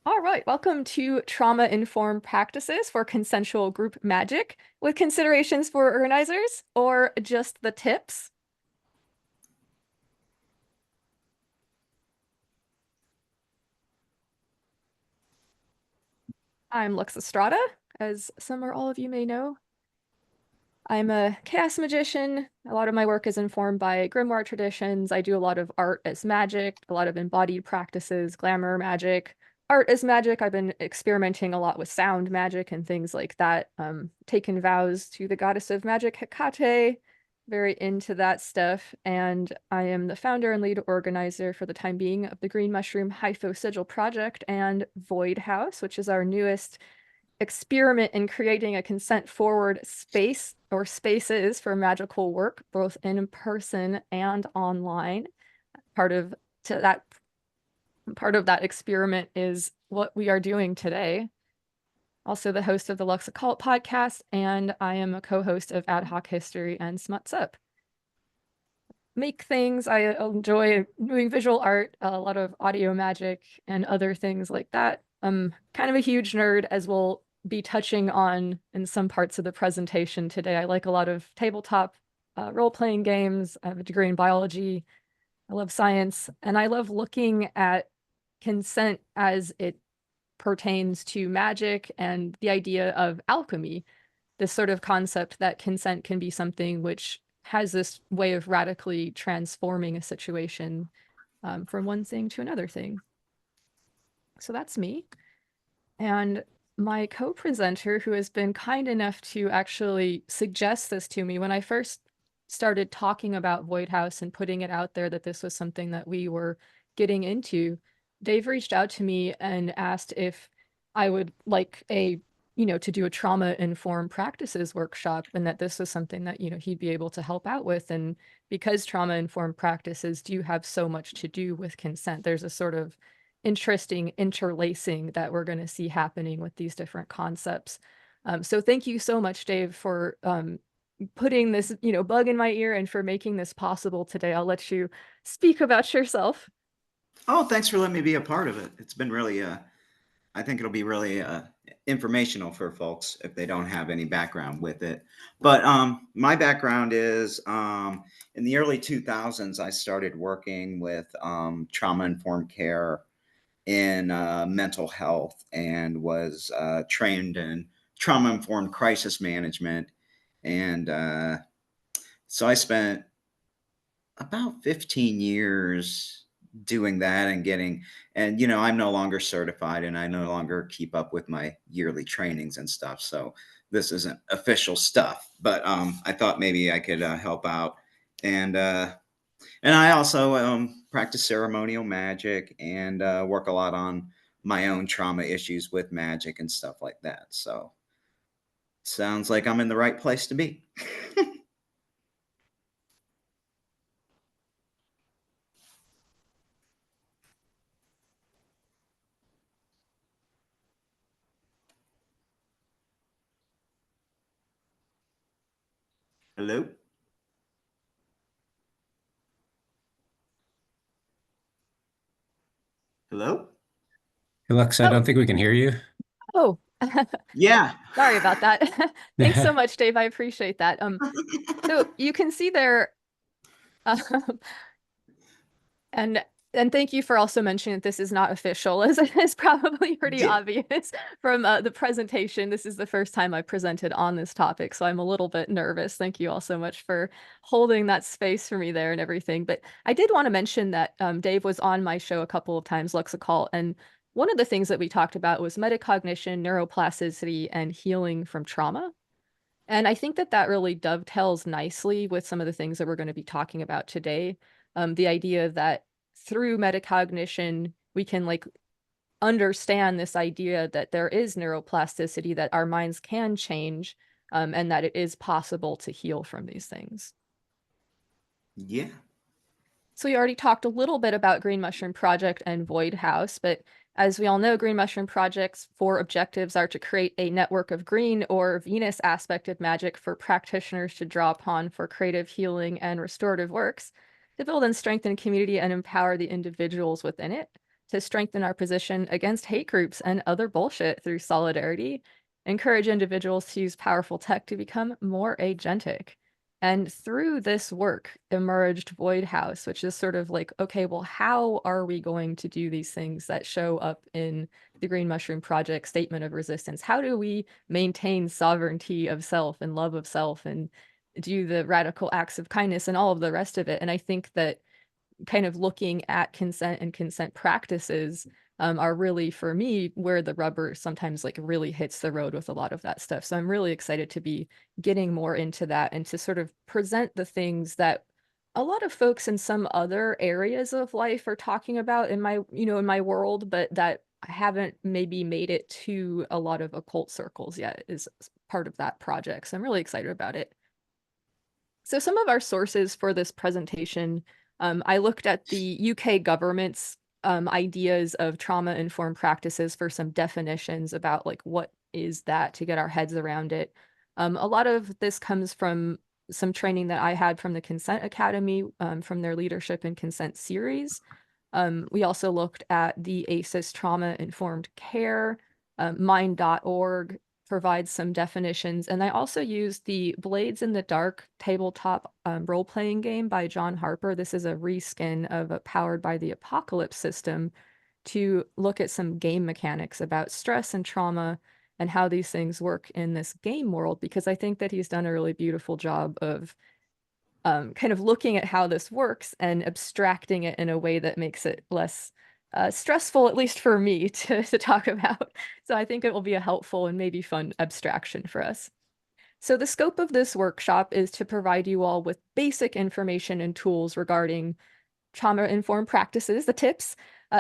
All right, welcome to Trauma-Informed Practices for Consensual Group Magic with considerations for organizers or just the tips. I'm Lux Estrada, as some or all of you may know. I'm a chaos magician. A lot of my work is informed by grimoire traditions. I do a lot of art as magic, a lot of embodied practices, glamour magic, art as magic. I've been experimenting a lot with sound magic and things like that. Taken vows to the goddess of magic, Hecate, very into that stuff. And I am the founder and lead organizer for the time being of the Green Mushroom Hypho Sigil Project and Void House, which is our newest experiment in creating a consent-forward space or spaces for magical work, both in person and online. Part of that experiment is what we are doing today. Also the host of the Lux Occult podcast, and I am a co-host of Ad Hoc History and Smuts Up. Make things. I enjoy doing visual art, a lot of audio magic, and other things like that. I'm kind of a huge nerd, as we'll be touching on in some parts of the presentation today. I like a lot of tabletop role-playing games. I have a degree in biology. I love science, and I love looking at consent as it pertains to magic and the idea of alchemy, this sort of concept that consent can be something which has this way of radically transforming a situation from one thing to another thing. So that's me. And my co-presenter, who has been kind enough to actually suggest this to me when I first started talking about Void House and putting it out there that this was something that we were getting into, Dave reached out to me and asked if I would like to do a trauma-informed practices workshop, and that this was something that, he'd be able to help out with. And because trauma-informed practices do have so much to do with consent, there's a sort of interesting interlacing that we're going to see happening with these different concepts. So thank you so much, Dave, for putting this, bug in my ear and for making this possible today. I'll let you speak about yourself. Oh, thanks for letting me be a part of it. It's been really, I think it'll be really informational for folks if they don't have any background with it. But my background is in the early 2000s, I started working with trauma-informed care in mental health and was trained in trauma-informed crisis management. And so I spent about 15 years doing that and I'm no longer certified and I no longer keep up with my yearly trainings and stuff. So this isn't official stuff, but I thought maybe I could help out. And I also practice ceremonial magic and work a lot on my own trauma issues with magic and stuff like that. So sounds like I'm in the right place to be. Hello? Hello? Alexa, I don't think we can hear you. Oh, Yeah. sorry about that. Thanks so much, Dave. I appreciate that. So you can see there, um, and thank you for also mentioning that this is not official, as it is probably pretty Yeah. obvious from the presentation. This is the first time I presented on this topic, so I'm a little bit nervous. Thank you all so much for holding that space for me there and everything. But I did want to mention that Dave was on my show a couple of times, Lux Occult, and one of the things that we talked about was metacognition, neuroplasticity, and healing from trauma. And I think that that really dovetails nicely with some of the things that we're going to be talking about today. The idea that through metacognition, we can understand this idea that there is neuroplasticity, that our minds can change, and that it is possible to heal from these things. Yeah. So we already talked a little bit about Green Mushroom Project and Void House, but as we all know, Green Mushroom Project's 4 objectives are to create a network of green or Venus aspected magic for practitioners to draw upon for creative healing and restorative works, to build and strengthen community and empower the individuals within it, to strengthen our position against hate groups and other bullshit through solidarity, encourage individuals to use powerful tech to become more agentic. And through this work emerged Void House, which is sort of like, okay, well, how are we going to do these things that show up in the Green Mushroom Project Statement of Resistance? How do we maintain sovereignty of self and love of self and do the radical acts of kindness and all of the rest of it? And I think that kind of looking at consent and consent practices are really, for me, where the rubber sometimes like really hits the road with a lot of that stuff. So I'm really excited to be getting more into that and to sort of present the things that a lot of folks in some other areas of life are talking about in my, in my world, but that haven't maybe made it to a lot of occult circles yet is part of that project. So I'm really excited about it. So some of our sources for this presentation, I looked at the UK government's ideas of trauma-informed practices for some definitions about like what is that to get our heads around it. A lot of this comes from some training that I had from the Consent Academy, from their Leadership and Consent series. We also looked at the ACES Trauma-Informed Care, Mind.org, provides some definitions. And I also used the Blades in the Dark tabletop role-playing game by John Harper. This is a reskin of a Powered by the Apocalypse system to look at some game mechanics about stress and trauma and how these things work in this game world, because I think that he's done a really beautiful job of kind of looking at how this works and abstracting it in a way that makes it less stressful, at least for me, to talk about. So I think it will be a helpful and maybe fun abstraction for us. So the scope of this workshop is to provide you all with basic information and tools regarding trauma-informed practices, the tips.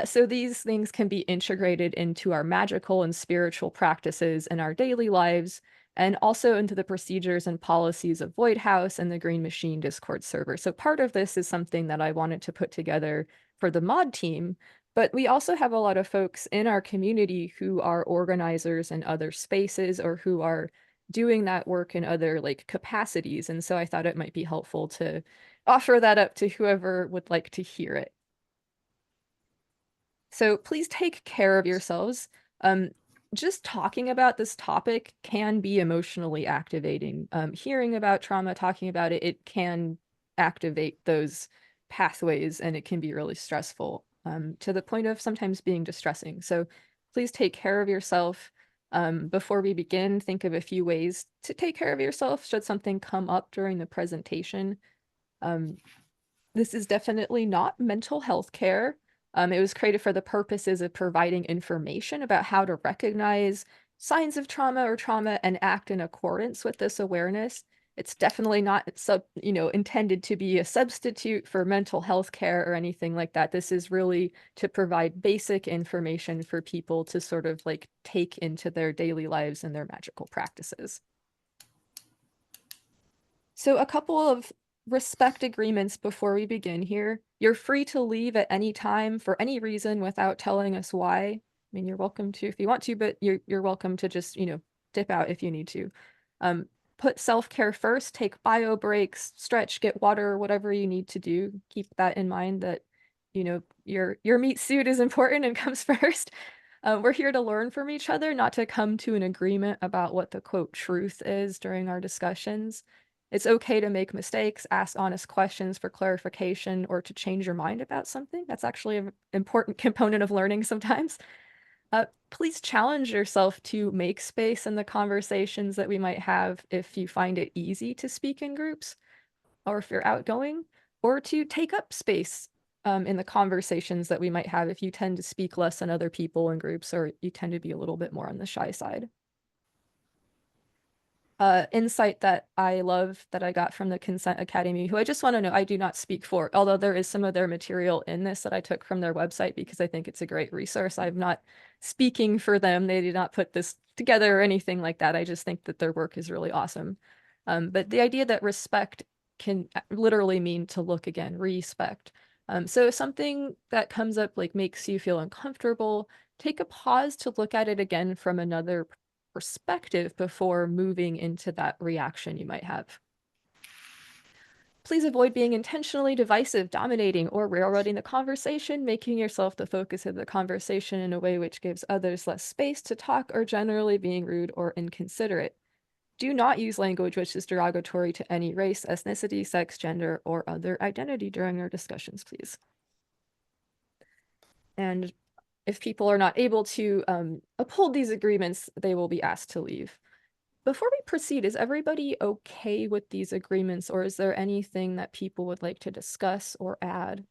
So these things can be integrated into our magical and spiritual practices in our daily lives, and also into the procedures and policies of Void House and the Green Machine Discord server. So part of this is something that I wanted to put together for the mod team, but we also have a lot of folks in our community who are organizers in other spaces or who are doing that work in other like capacities. And so I thought it might be helpful to offer that up to whoever would like to hear it. So please take care of yourselves. Just talking about this topic can be emotionally activating. Hearing about trauma, talking about it, it can activate those pathways and it can be really stressful, to the point of sometimes being distressing. So please take care of yourself. Before we begin, think of a few ways to take care of yourself should something come up during the presentation. This is definitely not mental health care. It was created for the purposes of providing information about how to recognize signs of trauma or trauma and act in accordance with this awareness. It's definitely not intended to be a substitute for mental health care or anything like that. This is really to provide basic information for people to sort of like take into their daily lives and their magical practices. So a couple of respect agreements before we begin here. You're free to leave at any time for any reason without telling us why. I mean, you're welcome to if you want to, but you're welcome to just, dip out if you need to. Put self-care first, take bio breaks, stretch, get water, whatever you need to do. Keep that in mind that, your meat suit is important and comes first. We're here to learn from each other, not to come to an agreement about what the quote truth is during our discussions. It's okay to make mistakes, ask honest questions for clarification, or to change your mind about something. That's actually an important component of learning sometimes. Please challenge yourself to make space in the conversations that we might have if you find it easy to speak in groups, or if you're outgoing, or to take up space in the conversations that we might have if you tend to speak less than other people in groups, or you tend to be a little bit more on the shy side. Insight that I love that I got from the Consent Academy, who I just want to know I do not speak for, although there is some of their material in this that I took from their website because I think it's a great resource. I'm not speaking for them. They did not put this together or anything like that. I just think that their work is really awesome. But the idea that respect can literally mean to look again, respect. So if something that comes up like makes you feel uncomfortable, take a pause to look at it again from another perspective before moving into that reaction you might have. Please avoid being intentionally divisive, dominating, or railroading the conversation, making yourself the focus of the conversation in a way which gives others less space to talk, or generally being rude or inconsiderate. Do not use language which is derogatory to any race, ethnicity, sex, gender, or other identity during your discussions, please. And if people are not able to uphold these agreements, they will be asked to leave. Before we proceed, is everybody okay with these agreements, or is there anything that people would like to discuss or add?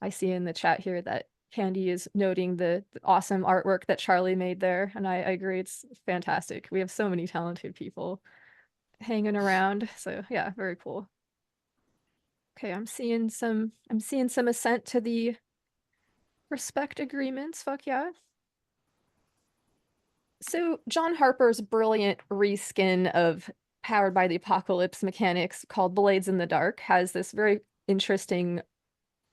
I see in the chat here that Candy is noting the awesome artwork that Charlie made there, and I agree, it's fantastic. We have so many talented people hanging around, so yeah, very cool. Okay, I'm seeing some assent to the respect agreements. Fuck yeah. So John Harper's brilliant reskin of Powered by the Apocalypse mechanics called Blades in the Dark has this very interesting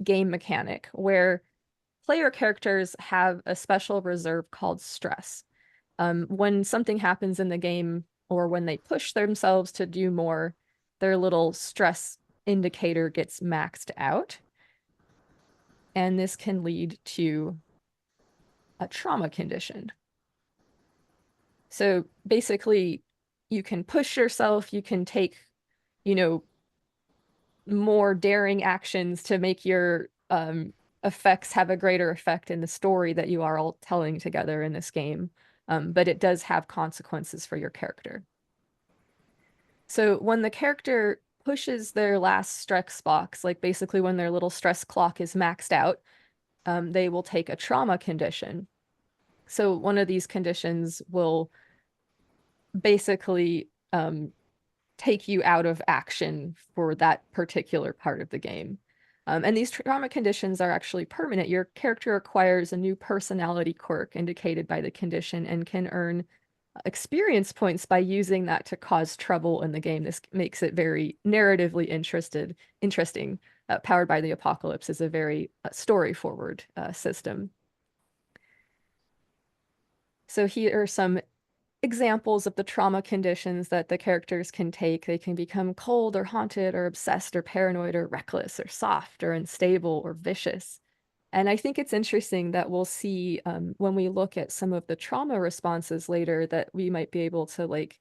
game mechanic where player characters have a special reserve called stress. When something happens in the game or when they push themselves to do more, their little stress indicator gets maxed out. And this can lead to a trauma condition. So basically, you can push yourself, you can take, more daring actions to make your effects have a greater effect in the story that you are all telling together in this game. But it does have consequences for your character. So when the character pushes their last stress box, like basically when their little stress clock is maxed out, they will take a trauma condition. So one of these conditions will basically take you out of action for that particular part of the game. And these trauma conditions are actually permanent. Your character acquires a new personality quirk indicated by the condition and can earn experience points by using that to cause trouble in the game. This makes it very narratively interesting. Powered by the Apocalypse is a very story-forward system. So here are some examples of the trauma conditions that the characters can take. They can become cold or haunted or obsessed or paranoid or reckless or soft or unstable or vicious. And I think it's interesting that we'll see when we look at some of the trauma responses later that we might be able to like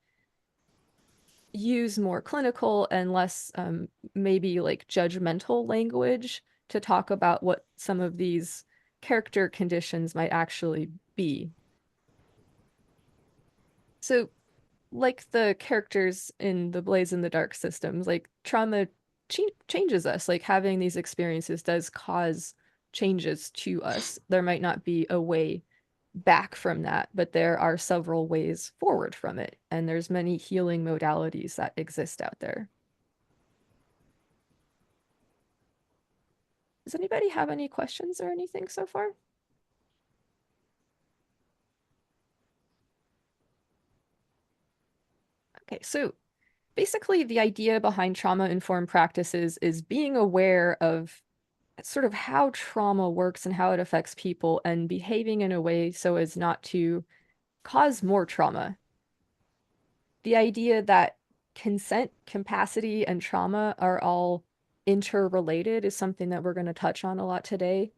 use more clinical and less maybe like judgmental language to talk about what some of these character conditions might actually be. So like the characters in the Blaze in the Dark systems, like trauma changes us. Like having these experiences does cause changes to us. There might not be a way back from that, but there are several ways forward from it. And there's many healing modalities that exist out there. Does anybody have any questions or anything so far? Okay, so basically the idea behind trauma-informed practices is being aware of sort of how trauma works and how it affects people and behaving in a way so as not to cause more trauma. The idea that consent, capacity, and trauma are all interrelated is something that we're going to touch on a lot today.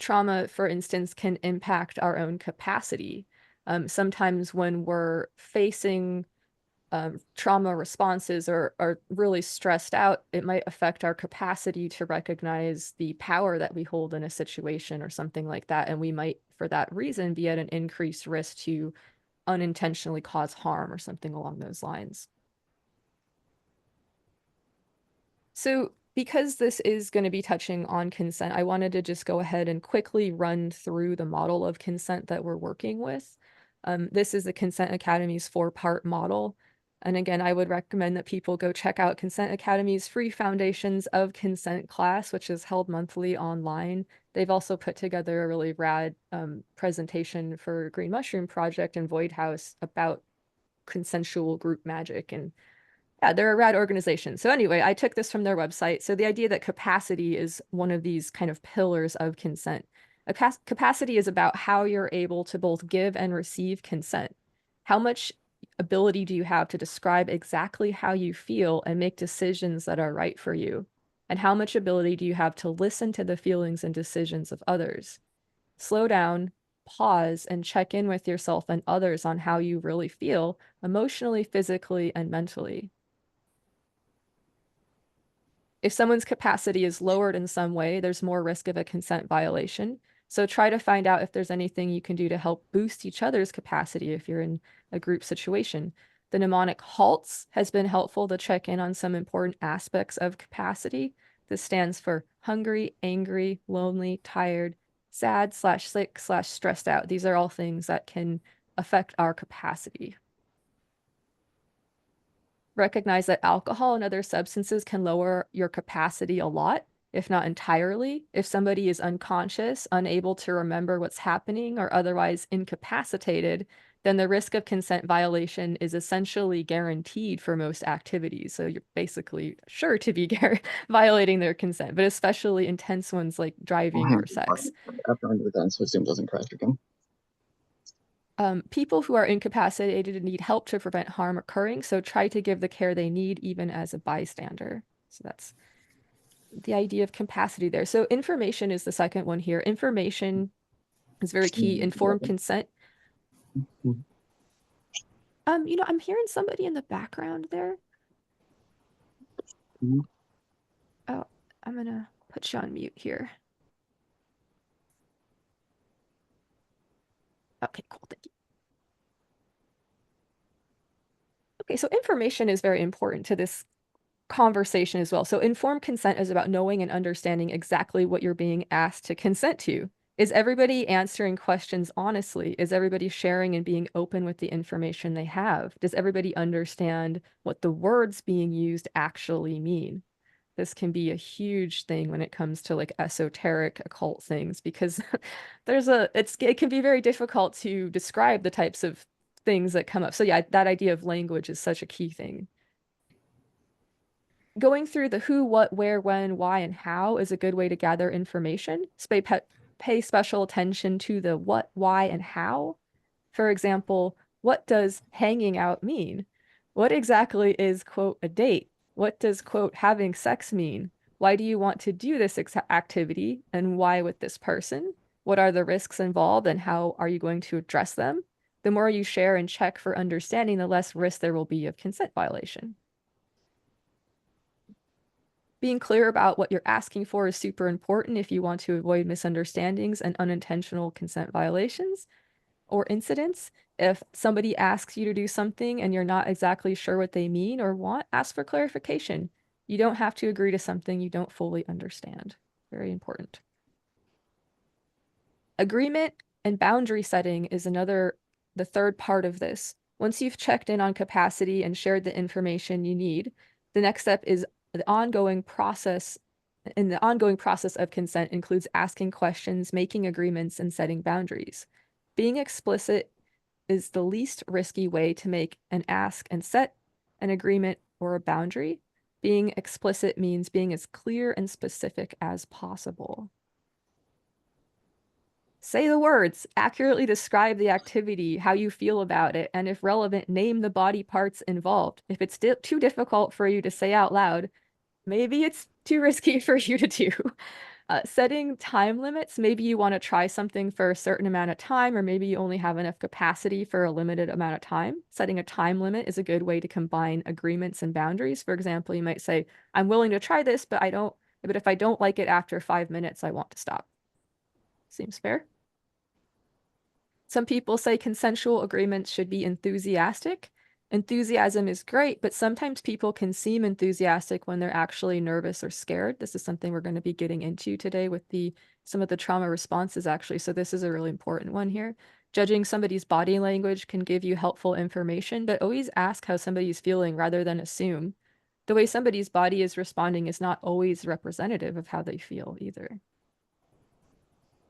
Trauma, for instance, can impact our own capacity. Sometimes when we're facing trauma responses or are really stressed out, it might affect our capacity to recognize the power that we hold in a situation or something like that. And we might, for that reason, be at an increased risk to unintentionally cause harm or something along those lines. So because this is going to be touching on consent, I wanted to just go ahead and quickly run through the model of consent that we're working with. This is the Consent Academy's 4-part model. And again, I would recommend that people go check out Consent Academy's free Foundations of Consent class, which is held monthly online. They've also put together a really rad presentation for Green Mushroom Project and Void House about consensual group magic. And yeah, they're a rad organization. So anyway, I took this from their website. So the idea that capacity is one of these kind of pillars of consent. Capacity is about how you're able to both give and receive consent. How much ability do you have to describe exactly how you feel and make decisions that are right for you? And how much ability do you have to listen to the feelings and decisions of others? Slow down, pause, and check in with yourself and others on how you really feel emotionally, physically, and mentally. If someone's capacity is lowered in some way, there's more risk of a consent violation. So try to find out if there's anything you can do to help boost each other's capacity if you're in a group situation. The mnemonic HALTS has been helpful to check in on some important aspects of capacity. This stands for hungry, angry, lonely, tired, sad, /sick, /stressed out. These are all things that can affect our capacity. Recognize that alcohol and other substances can lower your capacity a lot, if not entirely. If somebody is unconscious, unable to remember what's happening, or otherwise incapacitated, then the risk of consent violation is essentially guaranteed for most activities. So you're basically sure to be violating their consent, but especially intense ones like driving or sex. After under the gun, so Zoom doesn't crash again. People who are incapacitated need help to prevent harm occurring, so try to give the care they need even as a bystander. So that's the idea of capacity there. So information is the second one here. Information is very key. Informed consent. I'm hearing somebody in the background there. Oh, I'm gonna put you on mute here. Okay, cool, thank you. Okay, so information is very important to this conversation as well. So informed consent is about knowing and understanding exactly what you're being asked to consent to. Is everybody answering questions honestly? Is everybody sharing and being open with the information they have? Does everybody understand what the words being used actually mean? This can be a huge thing when it comes to like esoteric occult things because it can be very difficult to describe the types of things that come up. So yeah, that idea of language is such a key thing. Going through the who, what, where, when, why, and how is a good way to gather information. Pay special attention to the what, why, and how. For example, what does hanging out mean? What exactly is, quote, a date? What does, quote, having sex mean? Why do you want to do this activity and why with this person? What are the risks involved and how are you going to address them? The more you share and check for understanding, the less risk there will be of consent violation. Being clear about what you're asking for is super important if you want to avoid misunderstandings and unintentional consent violations or incidents. If somebody asks you to do something and you're not exactly sure what they mean or want, ask for clarification. You don't have to agree to something you don't fully understand. Very important. Agreement and boundary setting is the third part of this. Once you've checked in on capacity and shared the information you need, the next step is the ongoing process. And the ongoing process of consent includes asking questions, making agreements, and setting boundaries. Being explicit is the least risky way to make an ask and set an agreement or a boundary. Being explicit means being as clear and specific as possible. Say the words, accurately describe the activity, how you feel about it, and if relevant, name the body parts involved. If it's too difficult for you to say out loud, maybe it's too risky for you to do. Setting time limits, maybe you want to try something for a certain amount of time, or maybe you only have enough capacity for a limited amount of time. Setting a time limit is a good way to combine agreements and boundaries. For example, you might say, I'm willing to try this, but if I don't like it after 5 minutes, I want to stop. Seems fair. Some people say consensual agreements should be enthusiastic. Enthusiasm is great, but sometimes people can seem enthusiastic when they're actually nervous or scared. This is something we're going to be getting into today with some of the trauma responses, actually. So this is a really important one here. Judging somebody's body language can give you helpful information, but always ask how somebody's feeling rather than assume. The way somebody's body is responding is not always representative of how they feel either.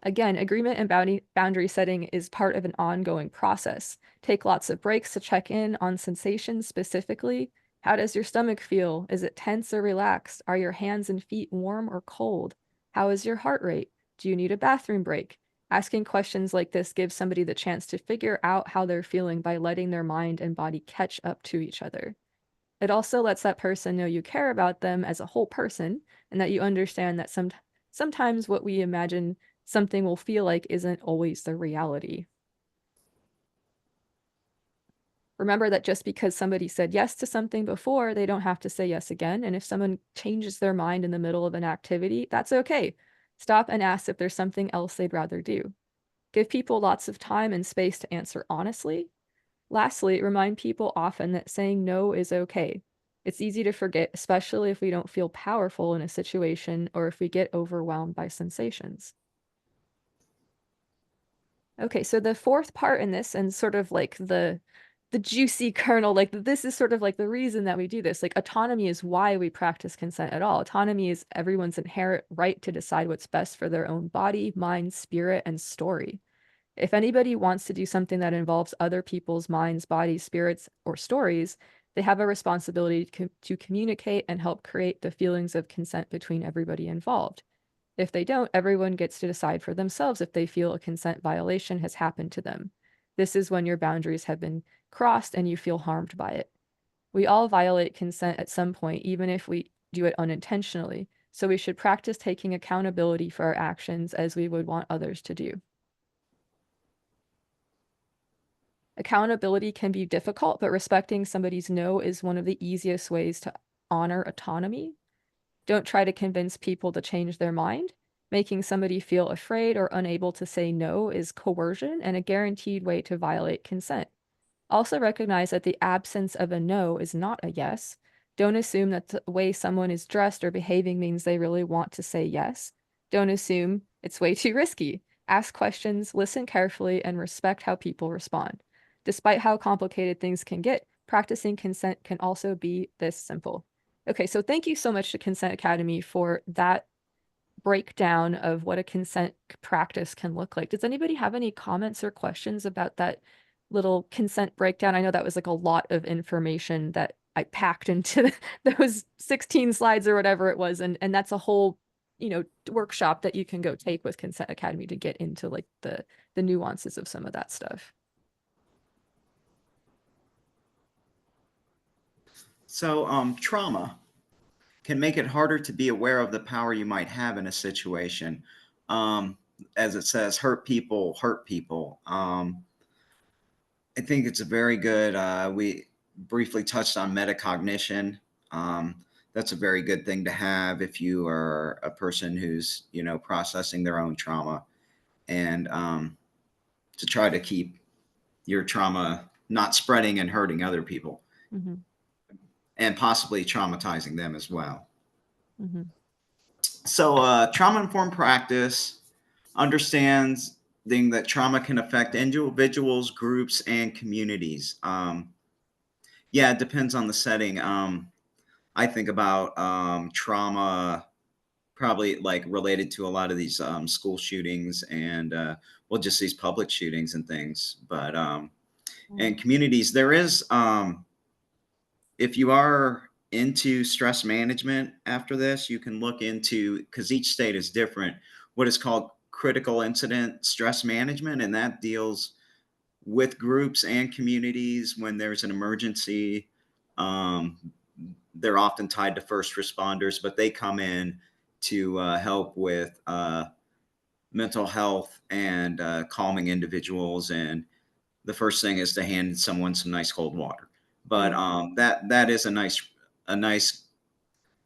Again, agreement and boundary setting is part of an ongoing process. Take lots of breaks to check in on sensations specifically. How does your stomach feel? Is it tense or relaxed? Are your hands and feet warm or cold? How is your heart rate? Do you need a bathroom break? Asking questions like this gives somebody the chance to figure out how they're feeling by letting their mind and body catch up to each other. It also lets that person know you care about them as a whole person and that you understand that sometimes what we imagine something will feel like isn't always the reality. Remember that just because somebody said yes to something before, they don't have to say yes again. And if someone changes their mind in the middle of an activity, that's okay. Stop and ask if there's something else they'd rather do. Give people lots of time and space to answer honestly. Lastly, remind people often that saying no is okay. It's easy to forget, especially if we don't feel powerful in a situation or if we get overwhelmed by sensations. Okay, so the fourth part in this, and sort of like the juicy kernel, like this is sort of like the reason that we do this. Like autonomy is why we practice consent at all. Autonomy is everyone's inherent right to decide what's best for their own body, mind, spirit, and story. If anybody wants to do something that involves other people's minds, bodies, spirits, or stories, they have a responsibility to communicate and help create the feelings of consent between everybody involved. If they don't, everyone gets to decide for themselves if they feel a consent violation has happened to them. This is when your boundaries have been crossed and you feel harmed by it. We all violate consent at some point, even if we do it unintentionally, so we should practice taking accountability for our actions as we would want others to do. Accountability can be difficult, but respecting somebody's no is one of the easiest ways to honor autonomy. Don't try to convince people to change their mind. Making somebody feel afraid or unable to say no is coercion and a guaranteed way to violate consent. Also recognize that the absence of a no is not a yes. Don't assume that the way someone is dressed or behaving means they really want to say yes. Don't assume it's way too risky. Ask questions, listen carefully, and respect how people respond. Despite how complicated things can get, practicing consent can also be this simple. Okay, so thank you so much to Consent Academy for that breakdown of what a consent practice can look like. Does anybody have any comments or questions about that little consent breakdown? I know that was like a lot of information that I packed into those 16 slides or whatever it was, and that's a whole, workshop that you can go take with Consent Academy to get into like the nuances of some of that stuff. So trauma can make it harder to be aware of the power you might have in a situation. As it says, hurt people hurt people. I think it's a very good, we briefly touched on metacognition. That's a very good thing to have if you are a person who's, processing their own trauma, and to try to keep your trauma not spreading and hurting other people, Mm-hmm. and possibly traumatizing them as well. Mm-hmm. So trauma-informed practice understands that trauma can affect individuals, groups, and communities. Yeah, it depends on the setting. I think about trauma probably like related to a lot of these school shootings and well, just these public shootings and things. But and communities, there is if you are into stress management after this, you can look into, because each state is different, what is called critical incident stress management, and that deals with groups and communities when there's an emergency. Um, they're often tied to first responders, but they come in to help with mental health and calming individuals. And the first thing is to hand someone some nice cold water. But that is a nice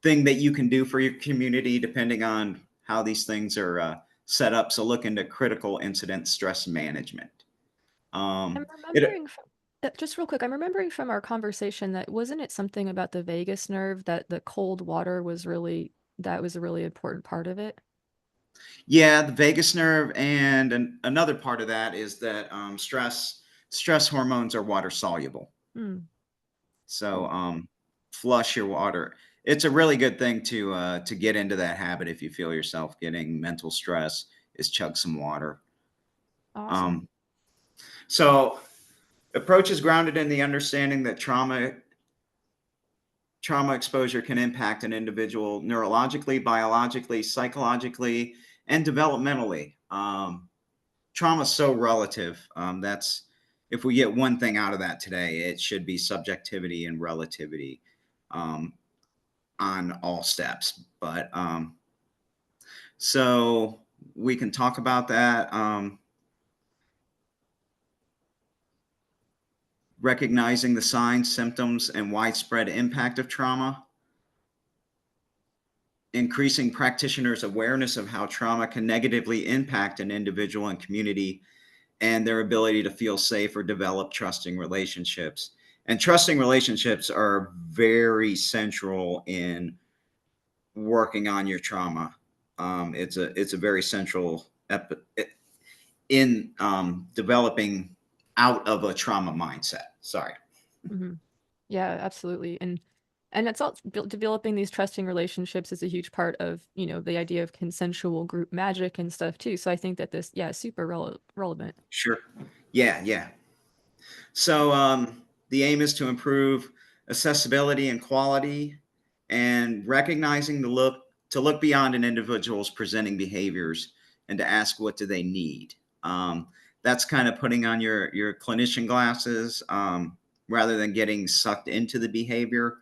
thing that you can do for your community, depending on how these things are set up. So look into critical incident stress management. I'm It remembering from, just real quick, I'm remembering from our conversation that wasn't it something about the vagus nerve that the cold water was really, that was a really important part of it? Yeah, the vagus nerve, and another part of that is that stress hormones are water soluble. Hmm. So flush your water. It's a really good thing to get into that habit if you feel yourself getting mental stress. Is chug some water. Awesome. Um, so approach is grounded in the understanding that trauma exposure can impact an individual neurologically, biologically, psychologically, and developmentally. trauma's so relative. That's if we get one thing out of that today, it should be subjectivity and relativity on all steps. But so we can talk about that. Recognizing the signs, symptoms, and widespread impact of trauma. Increasing practitioners' awareness of how trauma can negatively impact an individual and community and their ability to feel safe or develop trusting relationships. And trusting relationships are very central in working on your trauma. It's a very central in developing out of a trauma mindset. Sorry. Mm-hmm. Yeah, absolutely. And it's all developing these trusting relationships is a huge part of, the idea of consensual group magic and stuff too. So I think that this, is super relevant. Sure. Yeah. So the aim is to improve accessibility and quality, and recognizing to look beyond an individual's presenting behaviors and to ask, what do they need? That's kind of putting on your clinician glasses, rather than getting sucked into the behavior,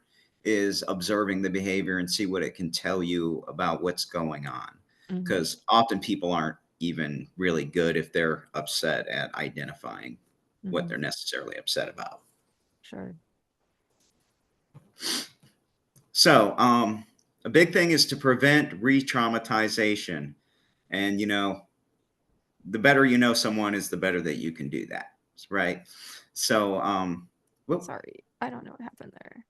is observing the behavior and see what it can tell you about what's going on. Because often people aren't even really good if they're upset at identifying what they're necessarily upset about. Sure. So a big thing is to prevent re-traumatization. And, the better you know someone is, the better that you can do that. Right. So, sorry, I don't know what happened there.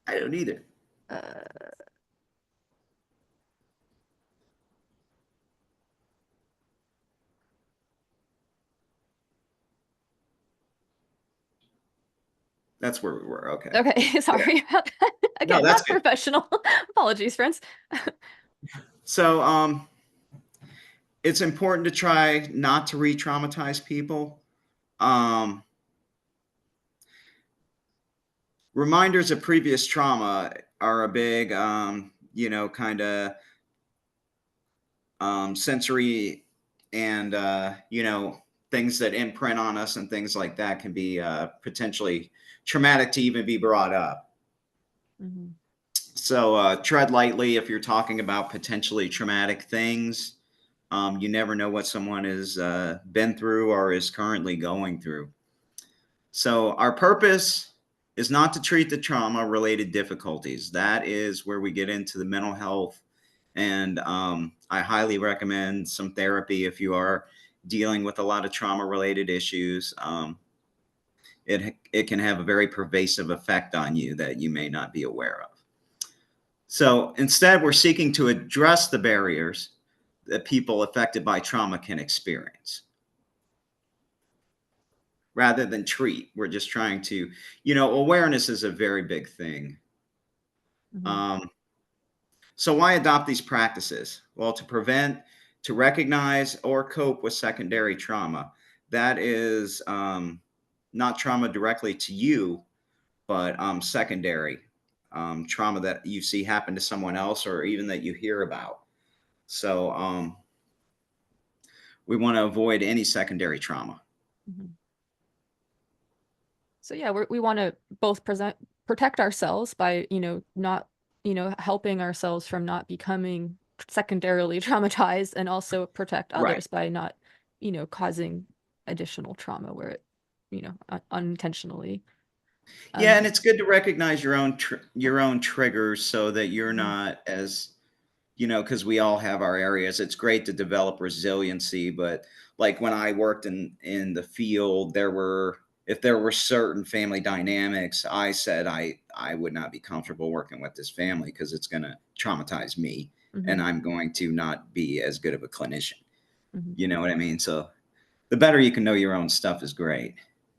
I don't either. That's where we were. Okay. Okay. Sorry about that. Again, No, that's not good. professional. Apologies, friends. So, it's important to try not to re-traumatize people. Reminders of previous trauma are a big, kind of sensory and, things that imprint on us and things like that can be potentially traumatic to even be brought up. So tread lightly if you're talking about potentially traumatic things. You never know what someone has been through or is currently going through. So our purpose is not to treat the trauma-related difficulties. That is where we get into the mental health. And I highly recommend some therapy if you are dealing with a lot of trauma-related issues. It can have a very pervasive effect on you that you may not be aware of. So instead, we're seeking to address the barriers that people affected by trauma can experience. Rather than treat, we're just trying to, awareness is a very big thing. So why adopt these practices? Well, to prevent, to recognize, or cope with secondary trauma. That is not trauma directly to you, but secondary trauma that you see happen to someone else or even that you hear about. So we want to avoid any secondary trauma. So yeah, we want to both protect ourselves by, not, helping ourselves from not becoming secondarily traumatized, and also protect others by not, causing additional trauma where it, unintentionally. Yeah, and it's good to recognize your own triggers so that you're not as, because we all have our areas. It's great to develop resiliency, but like when I worked in the field, if there were certain family dynamics, I said I would not be comfortable working with this family because it's going to traumatize me, and I'm going to not be as good of a clinician. You know what I mean? So the better you can know your own stuff is great.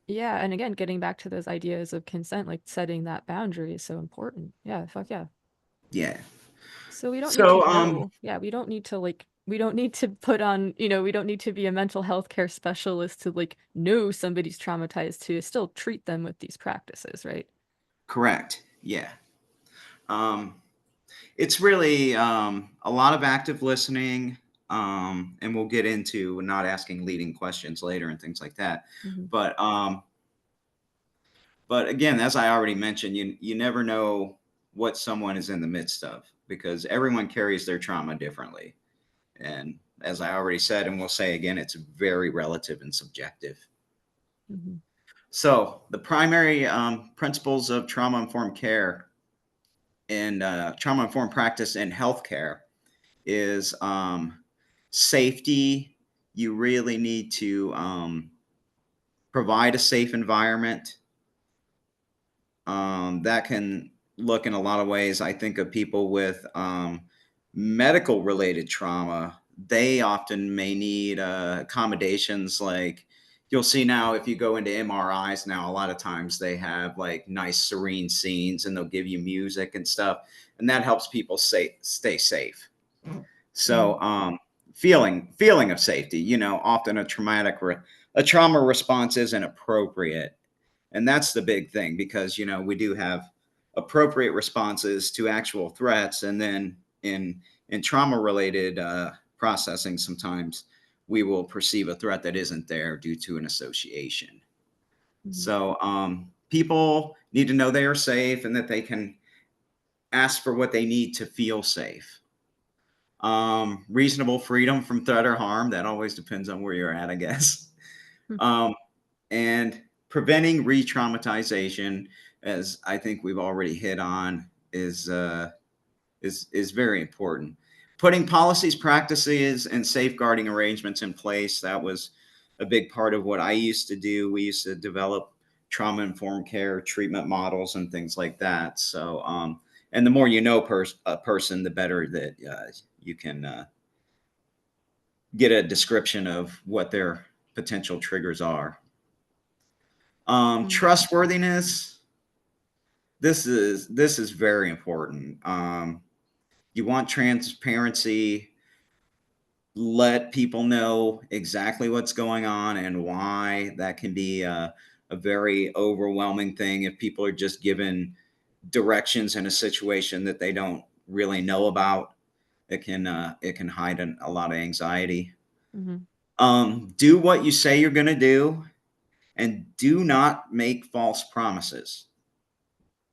Yeah, and again, getting back to those ideas of consent, like setting that boundary is so important. Yeah, fuck yeah. Yeah. So we don't need to know. Yeah, we don't need to we don't need to put on, we don't need to be a mental health care specialist to know somebody's traumatized to still treat them with these practices, right? Correct. Yeah. It's really a lot of active listening, and we'll get into not asking leading questions later and things like that. Mhm. But again, as I already mentioned, you never know what someone is in the midst of, because everyone carries their trauma differently. And as I already said, and we'll say again, it's very relative and subjective. Mhm. So the primary principles of trauma-informed care and trauma-informed practice in healthcare is safety. You really need to provide a safe environment. That can look in a lot of ways. I think of people with medical related trauma. They often may need accommodations, like you'll see now if you go into MRIs now, a lot of times they have like nice serene scenes and they'll give you music and stuff. And that helps people stay safe. So feeling of safety, often a trauma response isn't appropriate. And that's the big thing, because, we do have appropriate responses to actual threats. And then in trauma related processing, sometimes we will perceive a threat that isn't there due to an association. So people need to know they are safe and that they can ask for what they need to feel safe. Reasonable freedom from threat or harm. That always depends on where you're at, I guess. And preventing re-traumatization, as I think we've already hit on, is very important. Putting policies, practices, and safeguarding arrangements in place. That was a big part of what I used to do. We used to develop trauma-informed care treatment models and things like that. So, and the more you know a person, the better that you can get a description of what their potential triggers are. Trustworthiness. This is very important. You want transparency. Let people know exactly what's going on and why. That can be a very overwhelming thing if people are just given directions in a situation that they don't really know about. It can hide a lot of anxiety. Do what you say you're going to do, and do not make false promises.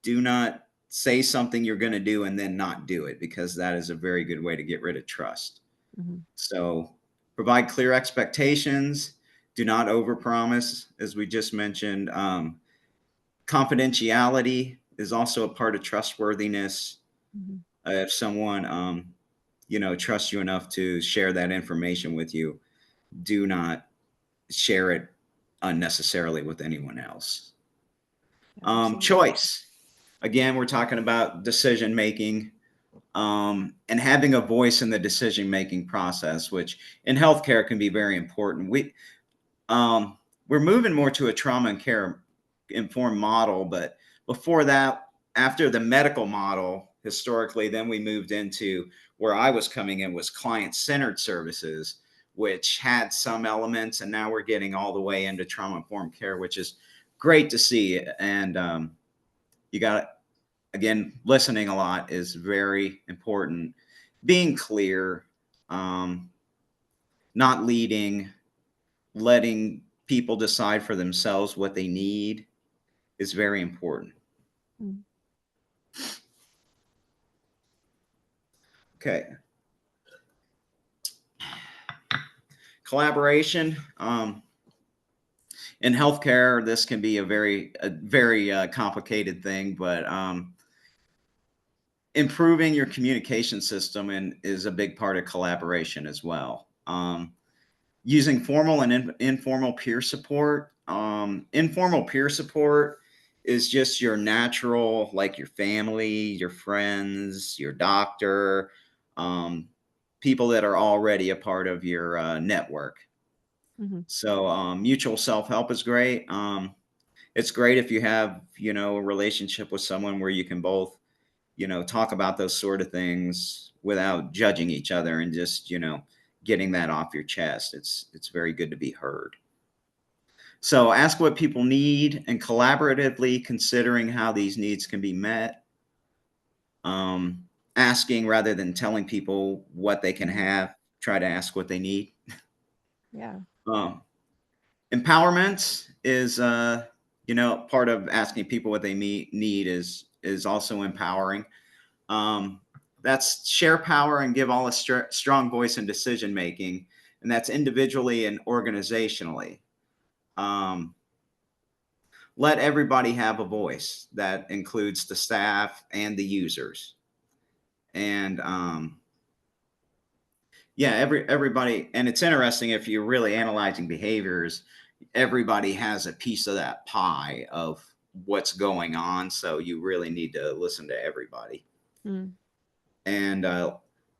Do not say something you're going to do and then not do it, because that is a very good way to get rid of trust. So provide clear expectations. Do not overpromise, as we just mentioned. Confidentiality is also a part of trustworthiness. If someone, trusts you enough to share that information with you, do not share it unnecessarily with anyone else. Choice. Again, we're talking about decision making, and having a voice in the decision making process, which in healthcare can be very important. We're moving more to a trauma and care informed model, but before that, after the medical model, historically, then we moved into where I was coming in was client centered services, which had some elements, and now we're getting all the way into trauma informed care, which is great to see. And you got, again, listening a lot is very important. Being clear, not leading, letting people decide for themselves what they need is very important. Okay. Collaboration. In healthcare, this can be a very complicated thing, but improving your communication system is a big part of collaboration as well. Using formal and informal peer support. Informal peer support is just your natural, like your family, your friends, your doctor, people that are already a part of your network. So mutual self-help is great. It's great if you have, a relationship with someone where you can both, talk about those sort of things without judging each other and just, getting that off your chest. It's very good to be heard. So ask what people need and collaboratively considering how these needs can be met. Asking rather than telling people what they can have. try to ask what they need. Yeah. Empowerment is, part of asking people what they need is also empowering. That's share power and give all a strong voice in decision making, and that's individually and organizationally. Let everybody have a voice. That includes the staff and the users. And yeah, everybody, and it's interesting if you're really analyzing behaviors, everybody has a piece of that pie of what's going on. So you really need to listen to everybody. Mm. And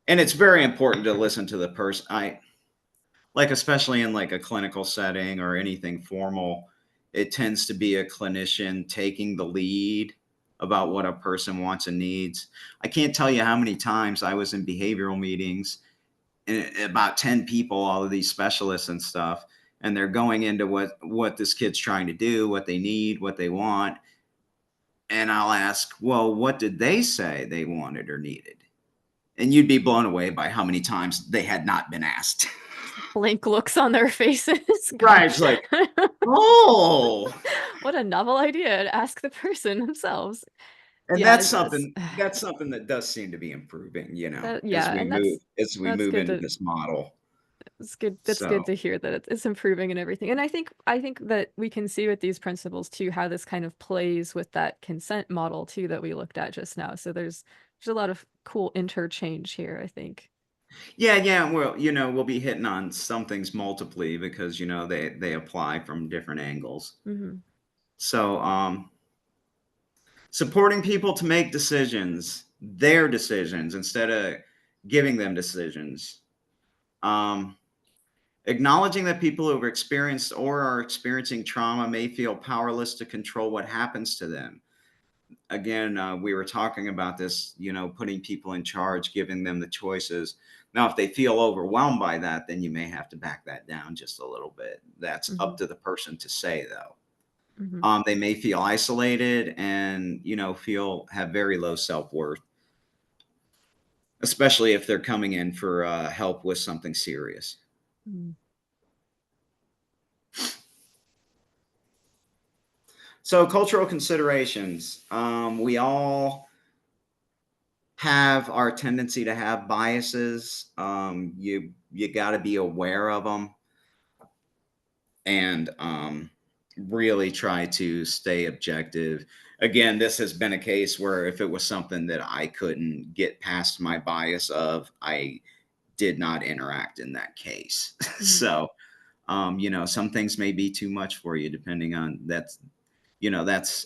it's very important to listen to the person. Especially in like a clinical setting or anything formal, it tends to be a clinician taking the lead about what a person wants and needs. I can't tell you how many times I was in behavioral meetings, and about 10 people, all of these specialists and stuff, and they're going into what this kid's trying to do, what they need, what they want. And I'll ask, well, what did they say they wanted or needed? And you'd be blown away by how many times they had not been asked. Blank looks on their faces. Right. It's like, oh, what a novel idea to ask the person themselves. and Yeah, that's something that does seem to be improving, yeah, and as we that's move good into to this model. it's good. That's So good to hear that it's improving and everything. And I think that we can see with these principles too how this kind of plays with that consent model too that we looked at just now. So there's a lot of cool interchange here, I think. yeah, well, we'll be hitting on some things multiply because they apply from different angles. Mm-hmm. So supporting people to make their decisions instead of giving them decisions. Acknowledging that people who have experienced or are experiencing trauma may feel powerless to control what happens to them. Again, we were talking about this, putting people in charge, giving them the choices. Now, if they feel overwhelmed by that, then you may have to back that down just a little bit. That's Mm-hmm. up to the person to say, though. Mm-hmm. They may feel isolated and, have very low self-worth, especially if they're coming in for help with something serious. Mm-hmm. So cultural considerations. We all have our tendency to have biases. You got to be aware of them and really try to stay objective. Again, this has been a case where if it was something that I couldn't get past my bias of, I did not interact in that case. Mm-hmm. So, some things may be too much for you depending on that's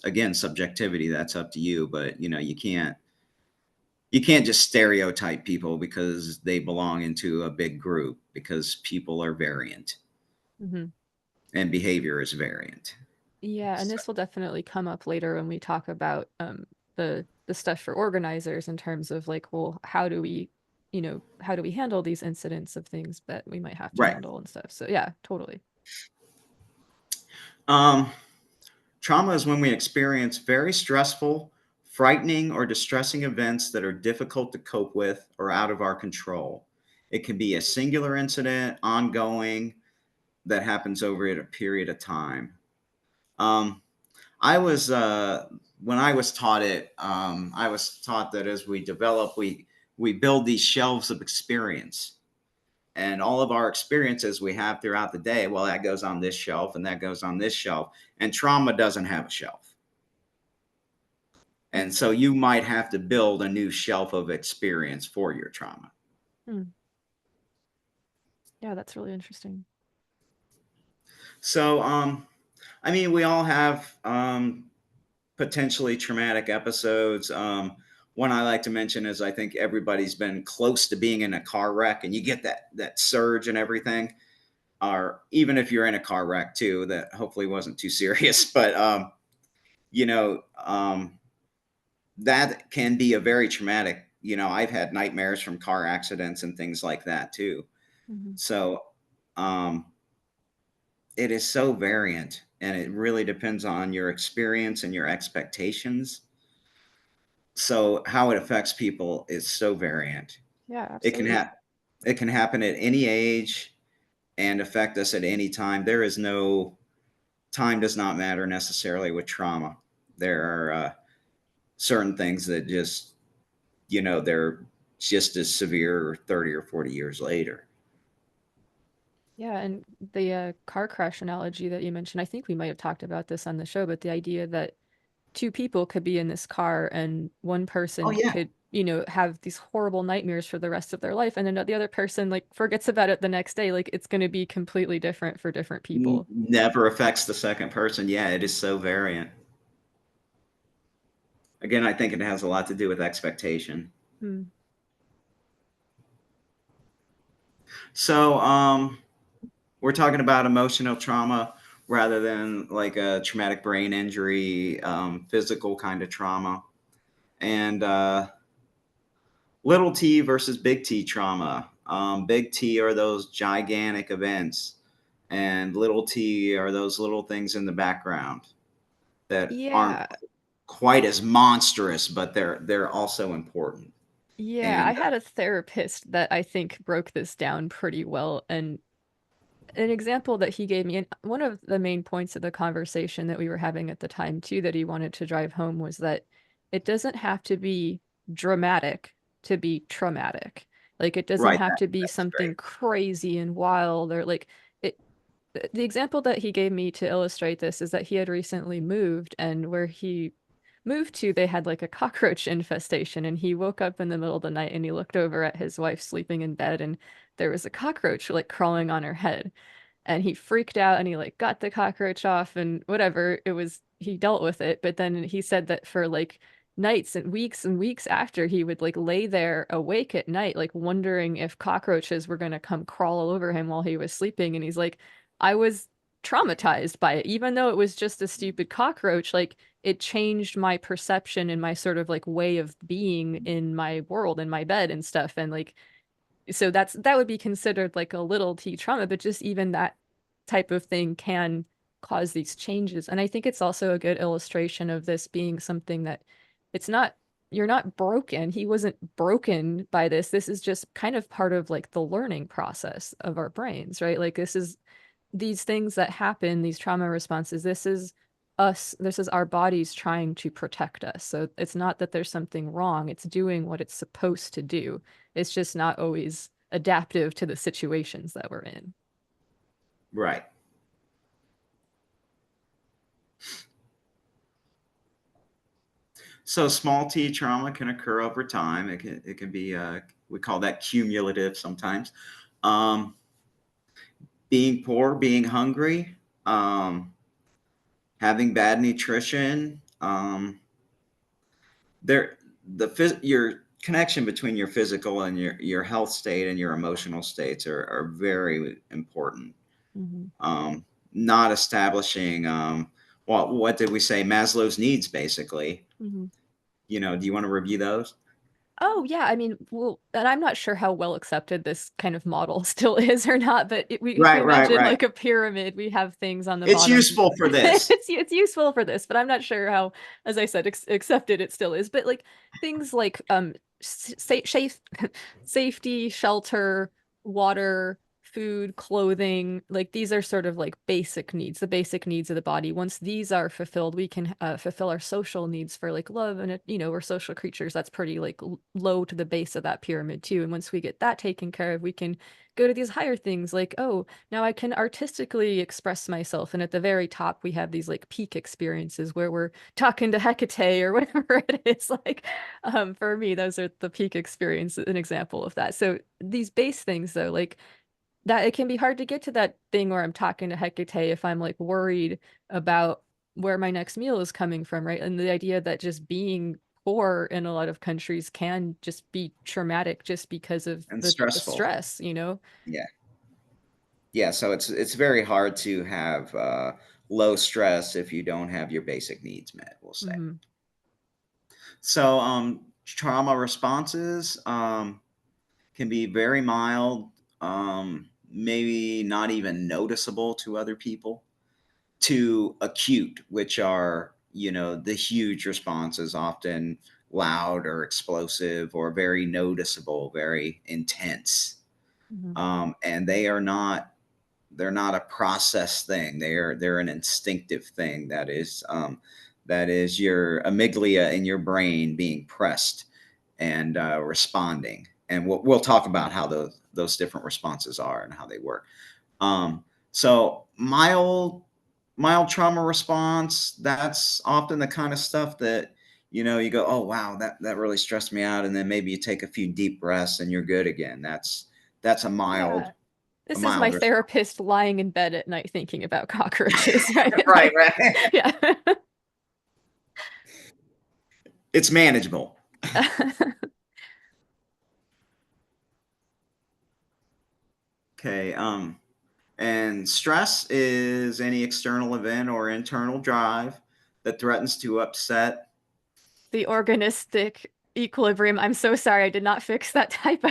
again subjectivity. That's up to you, but you can't just stereotype people because they belong into a big group, because people are variant. Mm-hmm. And behavior is variant. Yeah, and this will definitely come up later when we talk about the stuff for organizers in terms of like, well, how do we handle these incidents of things that we might have to Right. handle and stuff. So yeah, totally. Trauma is when we experience very stressful, frightening, or distressing events that are difficult to cope with or out of our control. It can be a singular incident, ongoing, that happens over a period of time. I was when I was taught it, I was taught that as we develop, we build these shelves of experience, and all of our experiences we have throughout the day, well, that goes on this shelf and that goes on this shelf, and trauma doesn't have a shelf. And so you might have to build a new shelf of experience for your trauma. Yeah, that's really interesting. So we all have potentially traumatic episodes. One I like to mention is I think everybody's been close to being in a car wreck, and you get that surge and everything. Or even if you're in a car wreck too, that hopefully wasn't too serious, but that can be a very traumatic. I've had nightmares from car accidents and things like that too. Mm-hmm. So it is so variant, and it really depends on your experience and your expectations. So how it affects people is so variant. Yeah, It can absolutely. It can happen at any age and affect us at any time. There is no time does not matter necessarily with trauma. There are certain things that just, they're just as severe 30 or 40 years later. Yeah, and the car crash analogy that you mentioned, I think we might have talked about this on the show, but the idea that two people could be in this car and one Oh, person yeah. could, have these horrible nightmares for the rest of their life, and then the other person like forgets about it the next day. Like it's going to be completely different for different people. Never affects the second person. Yeah, it is so variant. Again, I think it has a lot to do with expectation. Hmm. So, we're talking about emotional trauma rather than like a traumatic brain injury, physical kind of trauma. And little T versus big T trauma. Big T are those gigantic events, and little T are those little things in the background that aren't Yeah. quite as monstrous, but they're also important. Yeah, I And had a therapist that I think broke this down pretty well, and an example that he gave me, and one of the main points of the conversation that we were having at the time too, that he wanted to drive home was that it doesn't have to be dramatic to be traumatic. Like it doesn't right, have to be that's great. something crazy and wild or like it. The example that he gave me to illustrate this is that he had recently moved, and where he moved to, they had like a cockroach infestation, and he woke up in the middle of the night and he looked over at his wife sleeping in bed, and there was a cockroach like crawling on her head, and he freaked out and he like got the cockroach off and whatever it was, he dealt with it. But then he said that for like nights and weeks after, he would like lay there awake at night like wondering if cockroaches were going to come crawl all over him while he was sleeping. And he's like, I was traumatized by it, even though it was just a stupid cockroach. Like it changed my perception and my sort of like way of being in my world, in my bed and stuff. And like so that would be considered like a little T trauma, but just even that type of thing can cause these changes. And I think it's also a good illustration of this being something that it's not, you're not broken. He wasn't broken by this. This is just kind of part of like the learning process of our brains, right? Like this is these things that happen, these trauma responses, this is us, this is our bodies trying to protect us. So it's not that there's something wrong, it's doing what it's supposed to do. It's just not always adaptive to the situations that we're in. Right. So small T trauma can occur over time. It can be we call that cumulative sometimes. Um, Being poor, being hungry, having bad nutrition. There, your connection between your physical and your health state and your emotional states are very important. Mm-hmm. Not establishing what did we say? Maslow's needs, basically. Mm-hmm. Do you want to review those? Oh yeah, I mean, well, and I'm not sure how well accepted this kind of model still is or not, but if we Right, right, imagine right. like a pyramid, we have things on the It's bottom. useful for this. It's useful for this, but I'm not sure how, as I said, accepted it still is. But like things like safe safety, shelter, water, food, clothing, like these are sort of like basic needs, the basic needs of the body. Once these are fulfilled, we can fulfill our social needs for like love, and we're social creatures. That's pretty like low to the base of that pyramid too. And once we get that taken care of, we can go to these higher things like, oh, now I can artistically express myself. And at the very top, we have these like peak experiences where we're talking to Hecate or whatever it is. Like, for me, those are the peak experience, an example of that. So these base things, though, like that, it can be hard to get to that thing where I'm talking to Hecate if I'm like worried about where my next meal is coming from, right? And the idea that just being poor in a lot of countries can just be traumatic just because of And the stressful. stress, Yeah. Yeah. So it's very hard to have low stress if you don't have your basic needs met, we'll say. Hmm. So trauma responses can be very mild, maybe not even noticeable to other people, to acute, which are, the huge responses, often loud or explosive or very noticeable, very intense. And they're not a process thing. They're an instinctive thing that is your amygdala in your brain being pressed and responding. And we'll talk about how those different responses are and how they work. So mild trauma response, that's often the kind of stuff that, you go, oh, wow, that really stressed me out. And then maybe you take a few deep breaths and you're good again. That's a mild, Yeah. This is my response. therapist lying in bed at night thinking about cockroaches. Right? Right. Yeah. It's manageable. Okay. And stress is any external event or internal drive that threatens to upset. The organistic equilibrium. I'm so sorry, I did not fix that typo.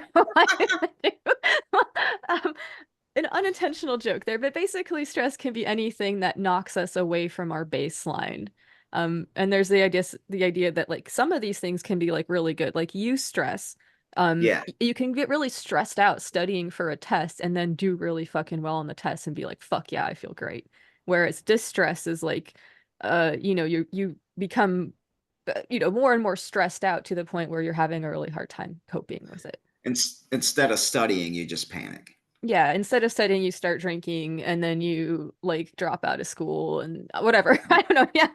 An unintentional joke there, but basically stress can be anything that knocks us away from our baseline. And there's the idea that like some of these things can be like really good, like eustress. Yeah. You can get really stressed out studying for a test and then do really fucking well on the test and be like, fuck yeah, I feel great. Whereas distress is like, you become, more and more stressed out to the point where you're having a really hard time coping with it. Instead of studying, you just panic. Yeah, instead of studying, you start drinking and then you like drop out of school and whatever. I don't know. Yeah.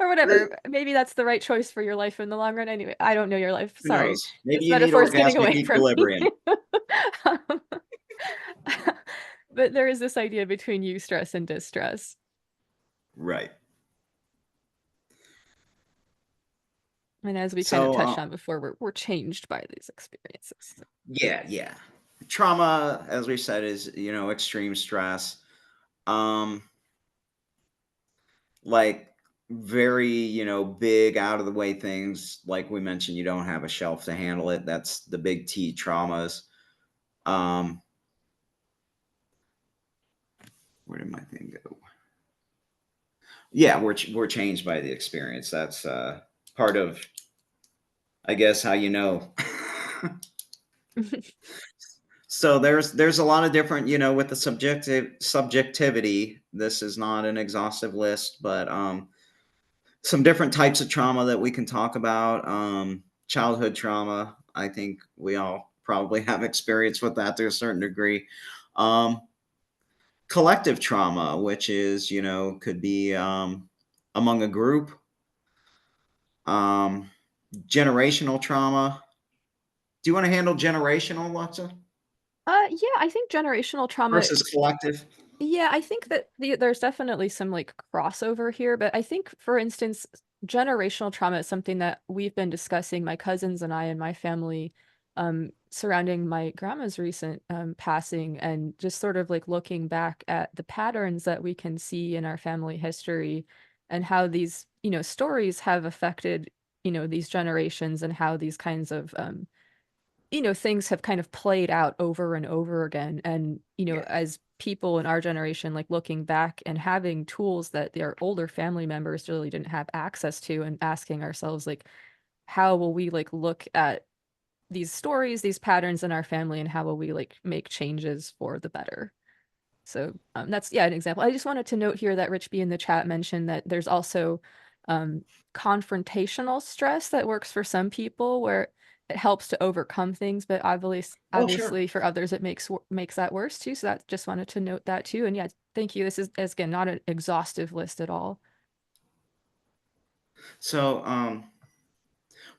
Or whatever. Maybe that's the right choice for your life in the long run. Anyway, I don't know your life. Who Sorry. knows? Maybe This you need metaphor is getting orgasmic away from me. equilibrium. But there is this idea between eustress and distress. Right. And as we kind of touched on before, we're changed by these experiences. Yeah. Trauma, as we said, is, extreme stress. Like very, big out of the way things, like we mentioned, you don't have a shelf to handle it. That's the big T traumas. Where did my thing go? Yeah, we're changed by the experience. That's part of, I guess, how you know. So there's a lot of different, with the subjectivity. This is not an exhaustive list, but some different types of trauma that we can talk about. Childhood trauma, I think we all probably have experience with that to a certain degree. Collective trauma, which is, could be among a group. Generational trauma. Do you want to handle generational, Alexa? Yeah, I think generational trauma Versus collective? Yeah, I think that there's definitely some like crossover here, but I think, for instance, generational trauma is something that we've been discussing, my cousins and I and my family, surrounding my grandma's recent passing, and just sort of like looking back at the patterns that we can see in our family history and how these, stories have affected, these generations, and how these kinds of things have kind of played out over and over again. And, Yeah. as people in our generation, like looking back and having tools that their older family members really didn't have access to, and asking ourselves, like, how will we like look at these stories, these patterns in our family, and how will we like make changes for the better? So that's, yeah, an example. I just wanted to note here that Rich B in the chat mentioned that there's also confrontational stress that works for some people, where it helps to overcome things, but obviously for others it makes that worse too. So that, just wanted to note that too. And yeah, thank you. This is, as again, not an exhaustive list at all. So,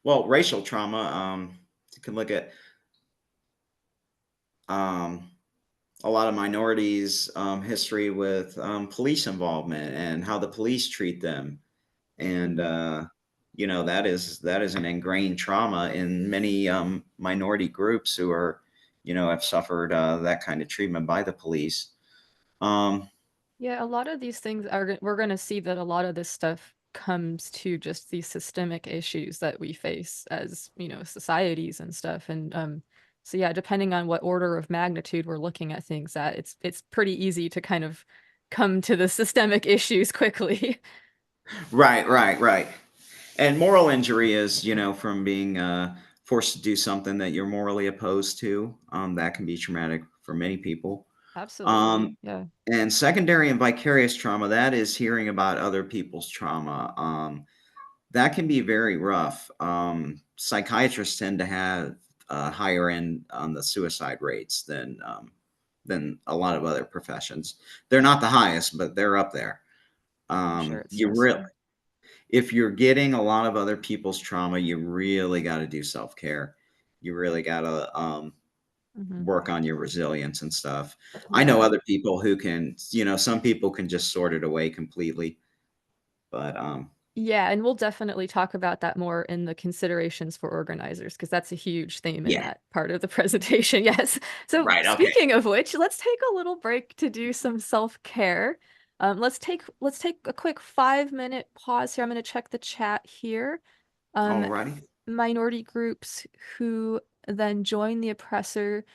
well, racial trauma, you can look at a lot of minorities' history with police involvement and how the police treat them. And, that is an ingrained trauma in many minority groups who are, have suffered that kind of treatment by the police. Yeah, a lot of these things we're going to see that a lot of this stuff comes to just these systemic issues that we face as, societies and stuff. And so yeah, depending on what order of magnitude we're looking at things at, it's pretty easy to kind of come to the systemic issues quickly. Right. And moral injury is, from being forced to do something that you're morally opposed to. That can be traumatic for many people. Absolutely. Yeah. And secondary and vicarious trauma, that is hearing about other people's trauma. That can be very rough. Psychiatrists tend to have higher end on the suicide rates than a lot of other professions. They're not the highest, but they're up there. I'm sure it's You really, stressful. if you're getting a lot of other people's trauma, you really got to do self care. You really got to Mhm. work on your resilience and stuff. I know Yeah. other people who can, some people can just sort it away completely, but Yeah, and we'll definitely talk about that more in the considerations for organizers, because that's a huge theme in yeah, that part of the presentation. Yes. So right, okay. speaking of which, let's take a little break to do some self-care. Let's take a quick 5-minute pause here. I'm going to check the chat here. Alrighty. Minority groups who then join the oppressor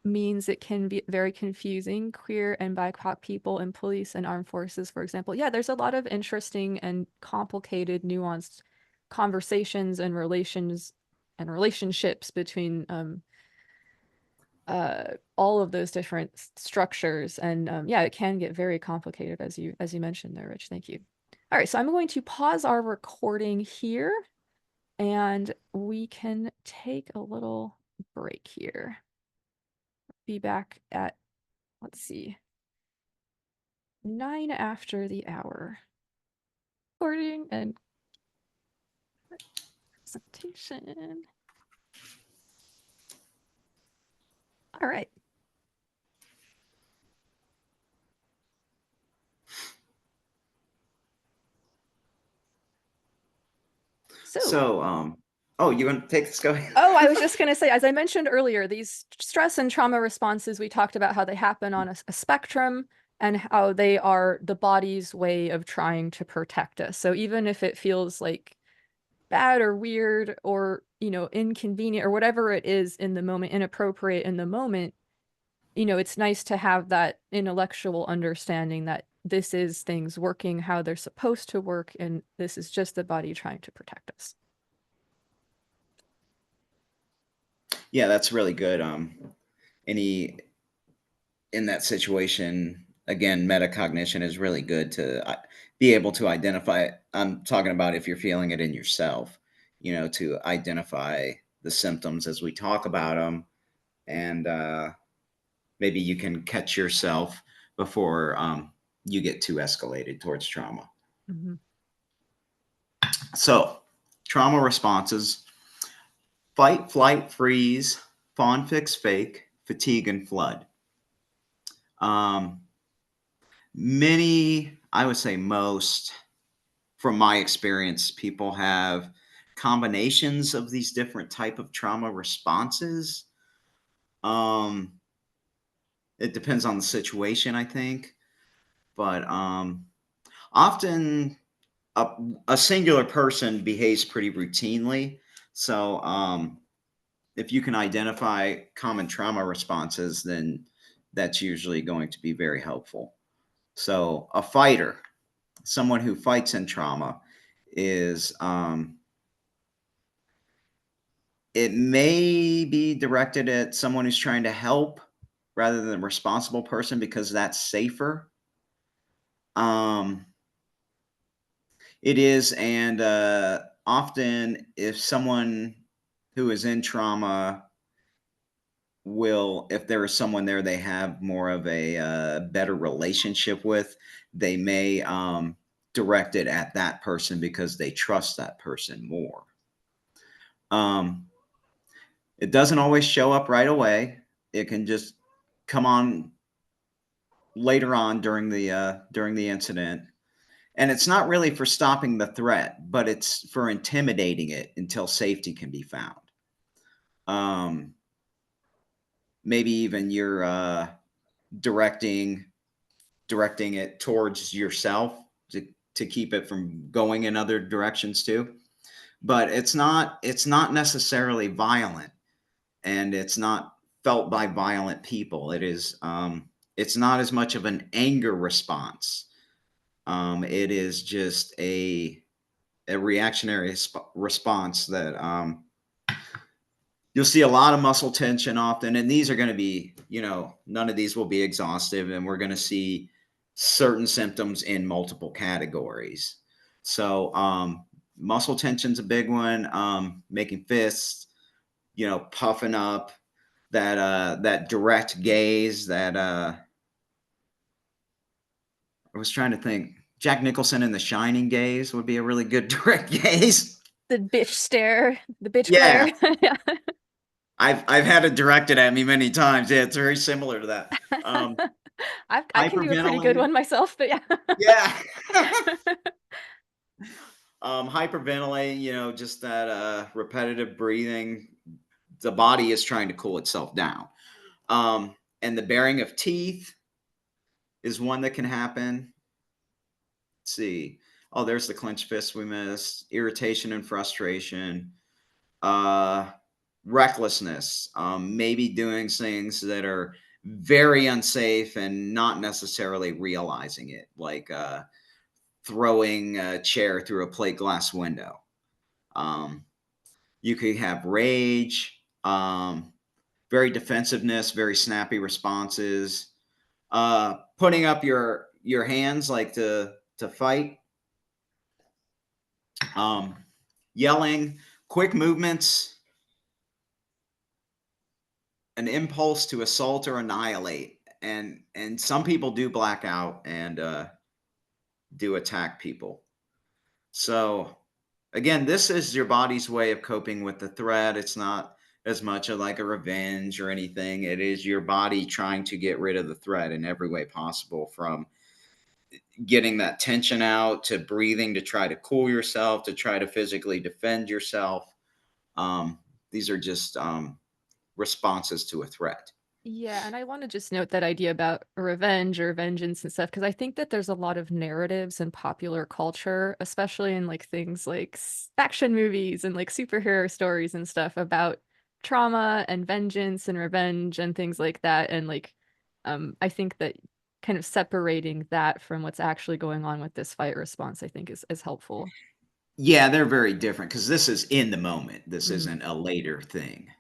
means it can be very confusing. Queer and BIPOC people in police and armed forces, for example. Yeah, there's a lot of interesting and complicated, nuanced conversations and relations and relationships between all of those different structures. And yeah, it can get very complicated, as you mentioned there, Rich. Thank you. All right, so I'm going to pause our recording here, and we can take a little break here. Be back at, let's see, 9 after the hour. Recording and presentation. All right. So, oh, you want to take this? Go ahead. Oh, I was just going to say, as I mentioned earlier, these stress and trauma responses, we talked about how they happen on a spectrum and how they are the body's way of trying to protect us. So even if it feels like bad or weird or, inconvenient or whatever it is in the moment, inappropriate in the moment, it's nice to have that intellectual understanding that this is things working how they're supposed to work, and this is just the body trying to protect us. Yeah, that's really good. Any in that situation, again, metacognition is really good to be able to identify it. I'm talking about if you're feeling it in yourself, to identify the symptoms as we talk about them, and maybe you can catch yourself before you get too escalated towards trauma. Mm-hmm. So, trauma responses: fight, flight, freeze, fawn, fix, fake, fatigue, and flood. Many, I would say most, from my experience, people have combinations of these different type of trauma responses. Um, it depends on the situation, I think, but often a singular person behaves pretty routinely. So if you can identify common trauma responses, then that's usually going to be very helpful. So a fighter, someone who fights in trauma, is it may be directed at someone who's trying to help rather than a responsible person because that's safer. Um, it is, and often if someone who is in trauma will, if there is someone there they have more of a better relationship with, they may direct it at that person because they trust that person more. Um, it doesn't always show up right away. It can just come on later on during the incident, and it's not really for stopping the threat, but it's for intimidating it until safety can be found. Um, maybe even you're directing directing it towards yourself to keep it from going in other directions too. But it's not necessarily violent, and it's not felt by violent people. It's not as much of an anger response. It is just a reactionary response that You'll see a lot of muscle tension often, and these are going to be, none of these will be exhaustive, and we're going to see certain symptoms in multiple categories. So muscle tension's a big one. Making fists, puffing up, that direct gaze, that I was trying to think. Jack Nicholson in The Shining gaze would be a really good direct gaze. The bitch stare, the bitch Yeah. glare. Yeah. I've had it directed at me many times. Yeah, it's very similar to that. I can do a pretty good Hyperventilating. one myself, but yeah. Yeah. Hyperventilating, just that repetitive breathing. The body is trying to cool itself down. And the baring of teeth is one that can happen. Let's see. Oh, there's the clenched fist we missed. Irritation and frustration. Recklessness. Maybe doing things that are very unsafe and not necessarily realizing it, like throwing a chair through a plate glass window. You could have rage, very defensiveness, very snappy responses, putting up your hands like to fight, yelling, quick movements, an impulse to assault or annihilate, and some people do black out and do attack people. So again, this is your body's way of coping with the threat. It's not as much of like a revenge or anything. It is your body trying to get rid of the threat in every way possible, from getting that tension out to breathing to try to cool yourself, to try to physically defend yourself. These are just responses to a threat. Yeah, and I want to just note that idea about revenge or vengeance and stuff, because I think that there's a lot of narratives in popular culture, especially in like things like action movies and like superhero stories and stuff about trauma and vengeance and revenge and things like that. And like, I think that kind of separating that from what's actually going on with this fight response, I think is helpful. Yeah, they're very different because this is in the moment. This Mhm. isn't a later thing.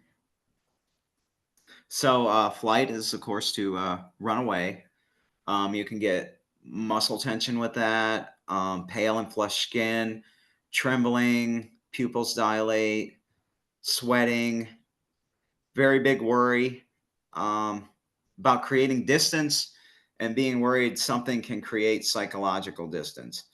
So flight is, of course, to run away. You can get muscle tension with that, pale and flushed skin, trembling, pupils dilate, sweating, very big worry about creating distance and being worried something can create psychological distance.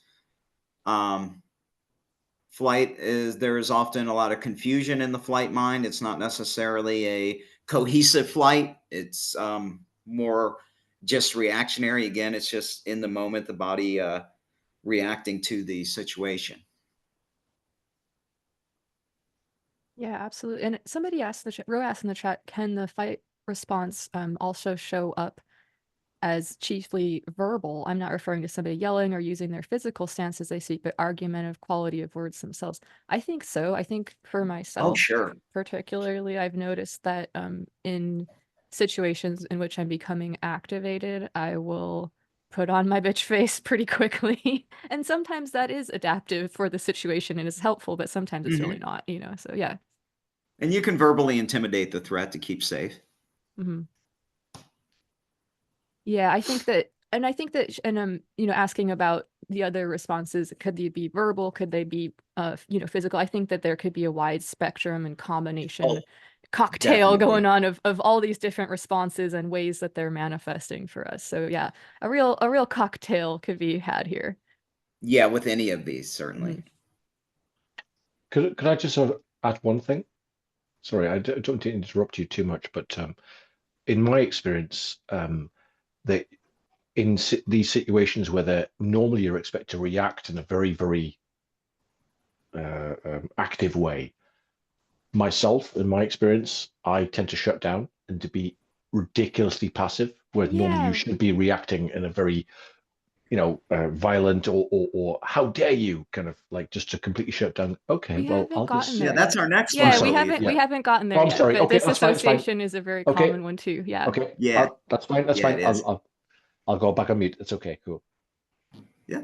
Flight is, there is often a lot of confusion in the flight mind. It's not necessarily a cohesive flight. It's more just reactionary. Again, it's just in the moment, the body reacting to the situation. Yeah, absolutely. And somebody asked Ro asked in the chat, can the fight response also show up as chiefly verbal? I'm not referring to somebody yelling or using their physical stance as they speak, but argumentative quality of words themselves. I think so. I think for Oh, myself, sure. particularly, I've noticed that in situations in which I'm becoming activated, I will put on my bitch face pretty quickly. And sometimes that is adaptive for the situation and is helpful, but sometimes it's really not, So yeah. And you can verbally intimidate the threat to keep safe. Mhm. Yeah, I think that, and asking about the other responses, could they be verbal? Could they be, physical? I think that there could be a wide spectrum and combination cocktail Definitely. going on of all these different responses and ways that they're manifesting for us. So yeah, a real cocktail could be had here. Yeah, with any of these, certainly. Mhm. Could I just sort of add one thing? Sorry, I don't want to interrupt you too much, but in my experience, that in these situations where normally you're expected to react in a very, very active way, myself, in my experience, I tend to shut down and to be ridiculously passive, where normally you Yeah, should be reacting in a very, violent or how dare you kind of like just to completely shut down. Okay, we well, haven't I'll gotten just. Yeah, there that's yet. our next Yeah, one, I sorry. believe. we Yeah. haven't gotten there Oh, I'm yet, sorry. but Okay, that's fine. It's fine. disassociation is a very Okay. common one too. Yeah. Okay. Yeah. That's fine. That's Yeah, fine. it is. I'll go back on mute. It's okay. Cool. Yeah.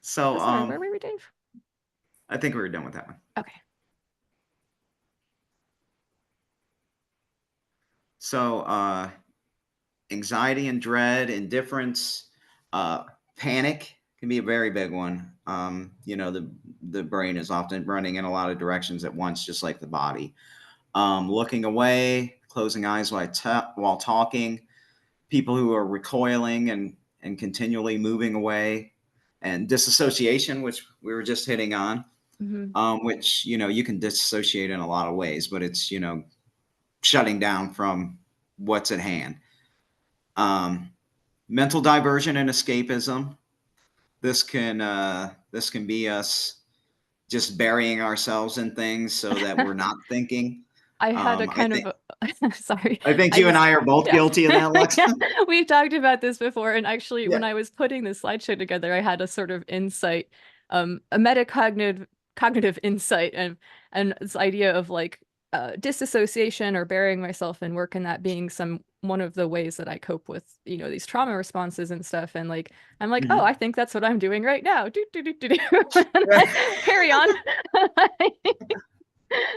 So Sorry, where were we, Dave? I think we were done with that one. Okay. So anxiety and dread, indifference, panic can be a very big one. The brain is often running in a lot of directions at once, just like the body. Looking away, closing eyes while talking, people who are recoiling and continually moving away, and disassociation, which we were just hitting on, which, you can disassociate in a lot of ways, but it's, shutting down from what's at hand. Mental diversion and escapism. This can be us just burying ourselves in things so that we're not thinking. I had a I kind think of sorry. I think you and I are both Yeah. guilty of that, Lex. Yeah, we've talked about this before, and actually, Yeah. when I was putting this slideshow together, I had a sort of insight, a cognitive insight, and this idea of like disassociation or burying myself in work, and that being one of the ways that I cope with these trauma responses and stuff. And like I'm like, oh, I think that's what I'm doing right now. Do do do do do. And I carry on.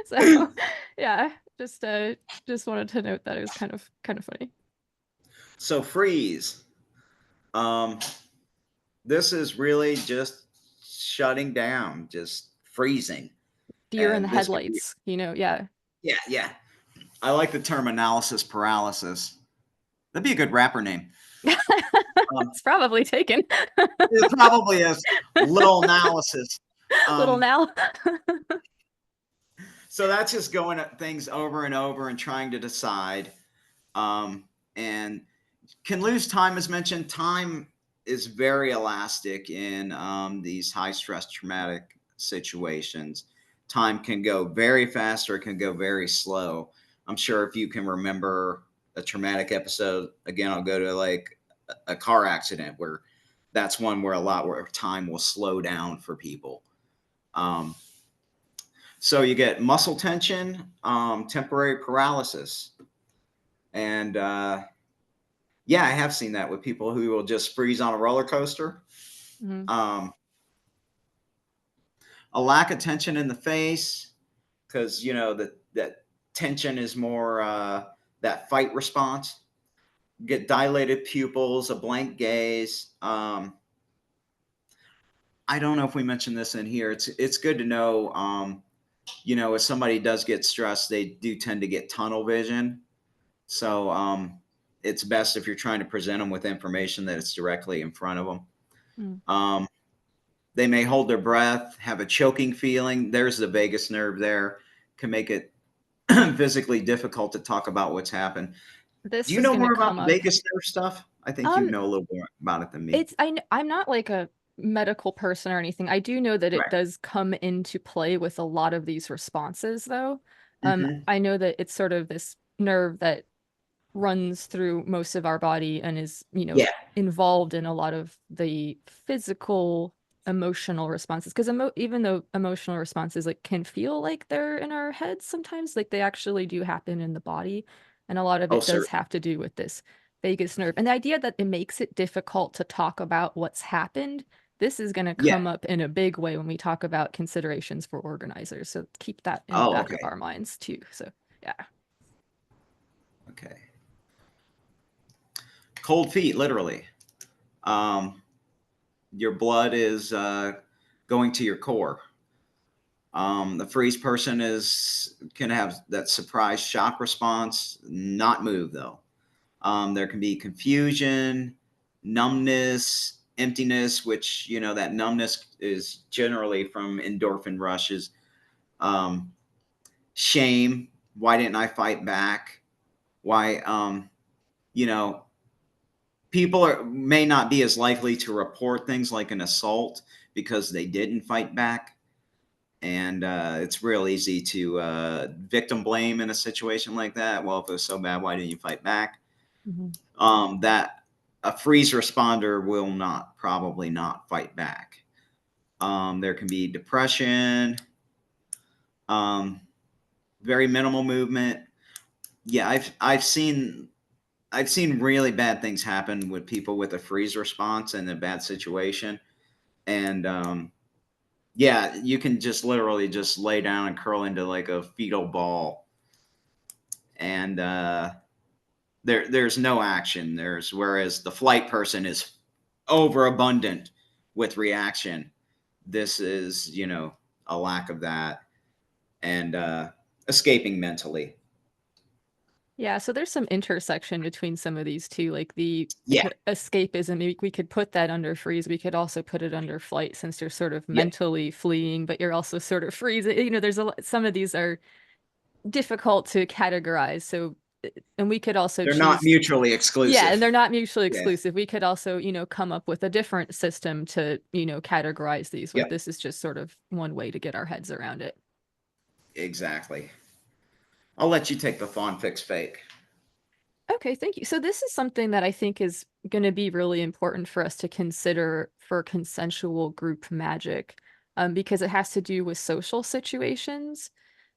So yeah, just wanted to note that it was kind of funny. So freeze. This is really just shutting down, just freezing. Deer in And the this could be- headlights, yeah. Yeah. I like the term analysis paralysis. That'd be a good rapper name. It's probably taken. It probably is. Little analysis. Little now. So that's just going at things over and over and trying to decide. And can lose time, as mentioned. Time is very elastic in these high stress traumatic situations. Time can go very fast or it can go very slow. I'm sure if you can remember a traumatic episode, again, I'll go to like a car accident where that's one where time will slow down for people. So you get muscle tension, temporary paralysis. And yeah, I have seen that with people who will just freeze on a roller coaster. A lack of tension in the face, because that tension is more that fight response. Get dilated pupils, a blank gaze. I don't know if we mentioned this in here. It's good to know. If somebody does get stressed, they do tend to get tunnel vision. So it's best if you're trying to present them with information that it's directly in front of them. They may hold their breath, have a choking feeling. There's the vagus nerve there. Can make it physically difficult to talk about what's happened. Do you know more about the vagus nerve stuff? I think you know a little more about it than me. I'm not like a medical person or anything. I do know that it does come into play with a lot of these responses, though. I know that it's sort of this nerve that runs through most of our body and is, involved in a lot of the physical, emotional responses. Because even though emotional responses like can feel like they're in our heads sometimes, like they actually do happen in the body, and a lot of it does have to do with this vagus nerve. And the idea that it makes it difficult to talk about what's happened, this is going to come up in a big way when we talk about considerations for organizers. So keep that in the back of our minds too. So yeah. Okay. Cold feet, literally. Your blood is going to your core. The freeze person can have that surprise shock response, not move though. There can be confusion, numbness, emptiness, which, that numbness is generally from endorphin rushes. Shame. Why didn't I fight back? Why, people may not be as likely to report things like an assault because they didn't fight back. And it's real easy to victim blame in a situation like that. Well, if it was so bad, why didn't you fight back? That a freeze responder will probably not fight back. There can be depression, very minimal movement. Yeah, I've seen really bad things happen with people with a freeze response in a bad situation. And yeah, you can just literally just lay down and curl into like a fetal ball. And there's no action. Whereas the flight person is overabundant with reaction. This is, a lack of that, and escaping mentally. Yeah, so there's some intersection between some of these two, like the Yeah. escapism. Maybe we could put that under freeze. We could also put it under flight, since you're sort of Yeah. mentally fleeing, but you're also sort of freezing. There's some of these are difficult to categorize. So, and we could also They're choose. not mutually exclusive. Yeah, and they're not mutually Yeah. exclusive. We could also, come up with a different system to, categorize these with. Yep. This is just sort of one way to get our heads around it. Exactly. I'll let you take the fawn fix fake. Okay, thank you. So this is something that I think is going to be really important for us to consider for consensual group magic, because it has to do with social situations.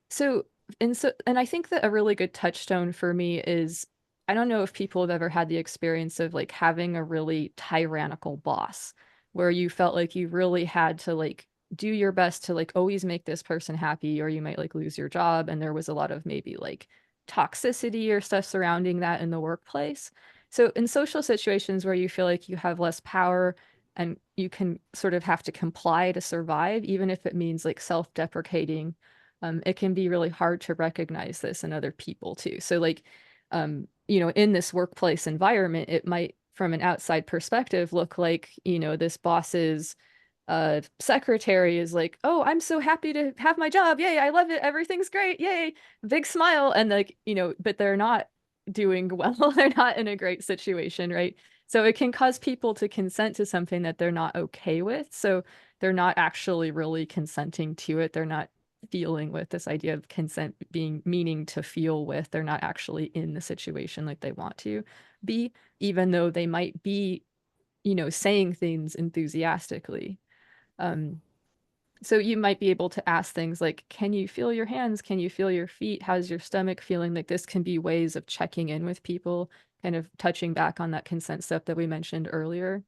So and I think that a really good touchstone for me is, I don't know if people have ever had the experience of like having a really tyrannical boss, where you felt like you really had to like do your best to like always make this person happy, or you might like lose your job, and there was a lot of maybe like toxicity or stuff surrounding that in the workplace. So in social situations where you feel like you have less power and you can sort of have to comply to survive, even if it means like self-deprecating, it can be really hard to recognize this in other people too. So like, in this workplace environment, it might, from an outside perspective, look like, this boss's secretary is like, oh, I'm so happy to have my job. Yay, I love it. Everything's great. Yay. Big smile. And like, but they're not doing well. They're not in a great situation, right? So it can cause people to consent to something that they're not okay with. So they're not actually really consenting to it. They're not feeling with this idea of consent being meaning to feel with. They're not actually in the situation like they want to be, even though they might be, saying things enthusiastically. So you might be able to ask things like, can you feel your hands? Can you feel your feet? How's your stomach feeling? Like this can be ways of checking in with people, kind of touching back on that consent stuff that we mentioned earlier.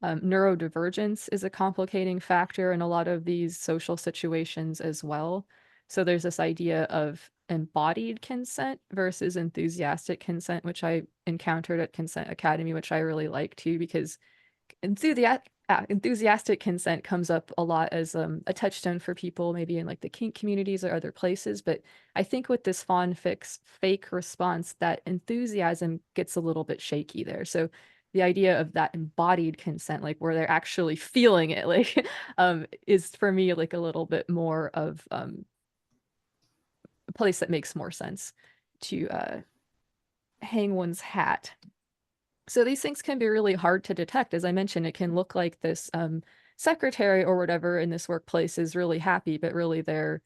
Neurodivergence is a complicating factor in a lot of these social situations as well. So there's this idea of embodied consent versus enthusiastic consent, which I encountered at Consent Academy, which I really like too, because enthusiastic consent comes up a lot as a touchstone for people maybe in like the kink communities or other places. But I think with this fawn fix fake response, that enthusiasm gets a little bit shaky there. So the idea of that embodied consent, like where they're actually feeling it, like is for me like a little bit more of a place that makes more sense to hang one's hat. So these things can be really hard to detect. As I mentioned, it can look like this secretary or whatever in this workplace is really happy, but really they're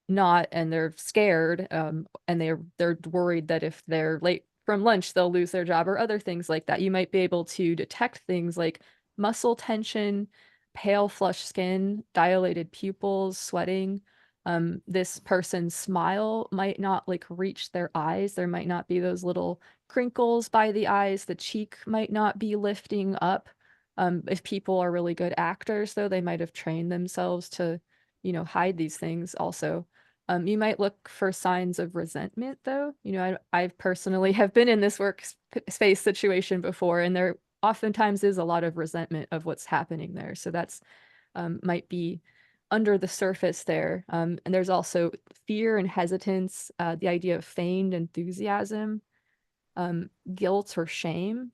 not, and they're scared, and they're worried that if they're late from lunch, they'll lose their job, or other things like that. You might be able to detect things like muscle tension, pale flushed skin, dilated pupils, sweating. This person's smile might not like reach their eyes. There might not be those little crinkles by the eyes. The cheek might not be lifting up. If people are really good actors, though, they might have trained themselves to, hide these things also. You might look for signs of resentment, though. I personally have been in this workspace situation before, and there oftentimes is a lot of resentment of what's happening there. So that's might be under the surface there. And there's also fear and hesitance, the idea of feigned enthusiasm, guilt or shame.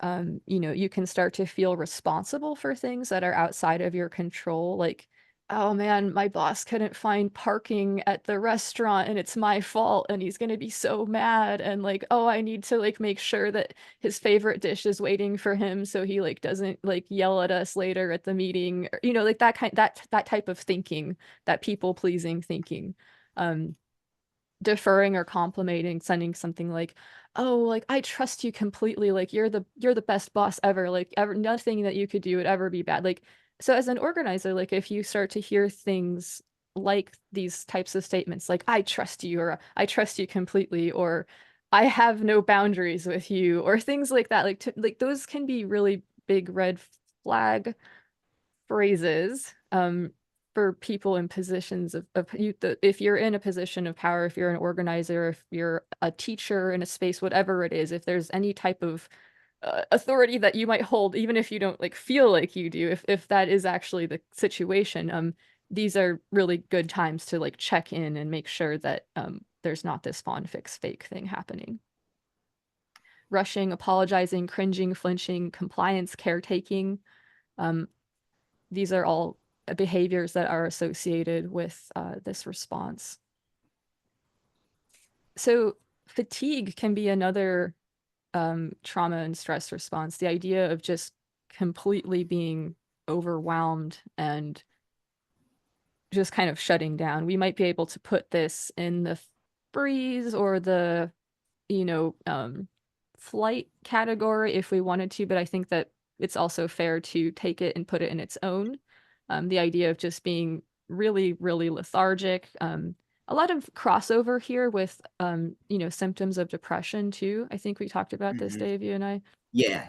You can start to feel responsible for things that are outside of your control, like, oh man, my boss couldn't find parking at the restaurant and it's my fault and he's going to be so mad, and like, oh, I need to like make sure that his favorite dish is waiting for him so he like doesn't like yell at us later at the meeting, or, like that type of thinking, that people pleasing thinking. Deferring or complimenting, sending something like, oh, like I trust you completely, like you're the best boss ever, like ever, nothing that you could do would ever be bad. Like, so as an organizer, like if you start to hear things like these types of statements, like I trust you, or I trust you completely, or I have no boundaries with you, or things like that, like those can be really big red flag phrases for people in positions if you're in a position of power, if you're an organizer, if you're a teacher in a space, whatever it is, if there's any type of authority that you might hold, even if you don't like feel like you do, if that is actually the situation, these are really good times to like check in and make sure that there's not this fawn fix fake thing happening. Rushing, apologizing, cringing, flinching, compliance, caretaking. These are all behaviors that are associated with this response. So fatigue can be another trauma and stress response. The idea of just completely being overwhelmed and just kind of shutting down. We might be able to put this in the freeze or the, flight category if we wanted to, but I think that it's also fair to take it and put it in its own. The idea of just being really, really lethargic. A lot of crossover here with, symptoms of depression too. I think we talked about this, Dave, you and I. Yeah.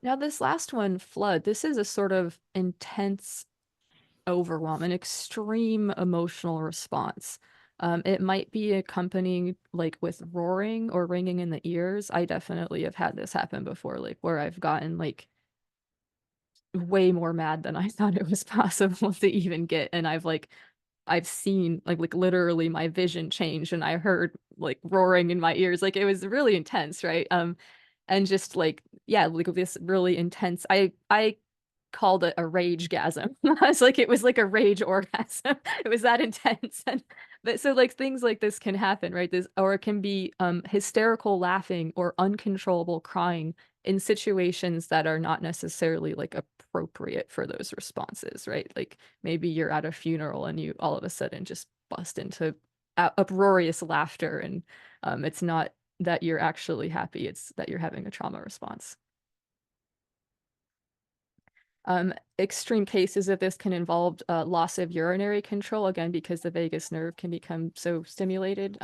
Now, this last one, flood, this is a sort of intense overwhelm, an extreme emotional response. It might be accompanied like with roaring or ringing in the ears. I definitely have had this happen before, like where I've gotten like way more mad than I thought it was possible to even get. And I've seen like literally my vision change and I heard like roaring in my ears. Like it was really intense, right? And just like, yeah, like this really intense, I called it a rage-gasm. I was like, it was like a rage orgasm. It was that intense. And but so like things like this can happen, right? This, or it can be hysterical laughing or uncontrollable crying in situations that are not necessarily like appropriate for those responses, right? Like maybe you're at a funeral and you all of a sudden just bust into uproarious laughter, and it's not that you're actually happy, it's that you're having a trauma response. Extreme cases of this can involve loss of urinary control, again, because the vagus nerve can become so stimulated.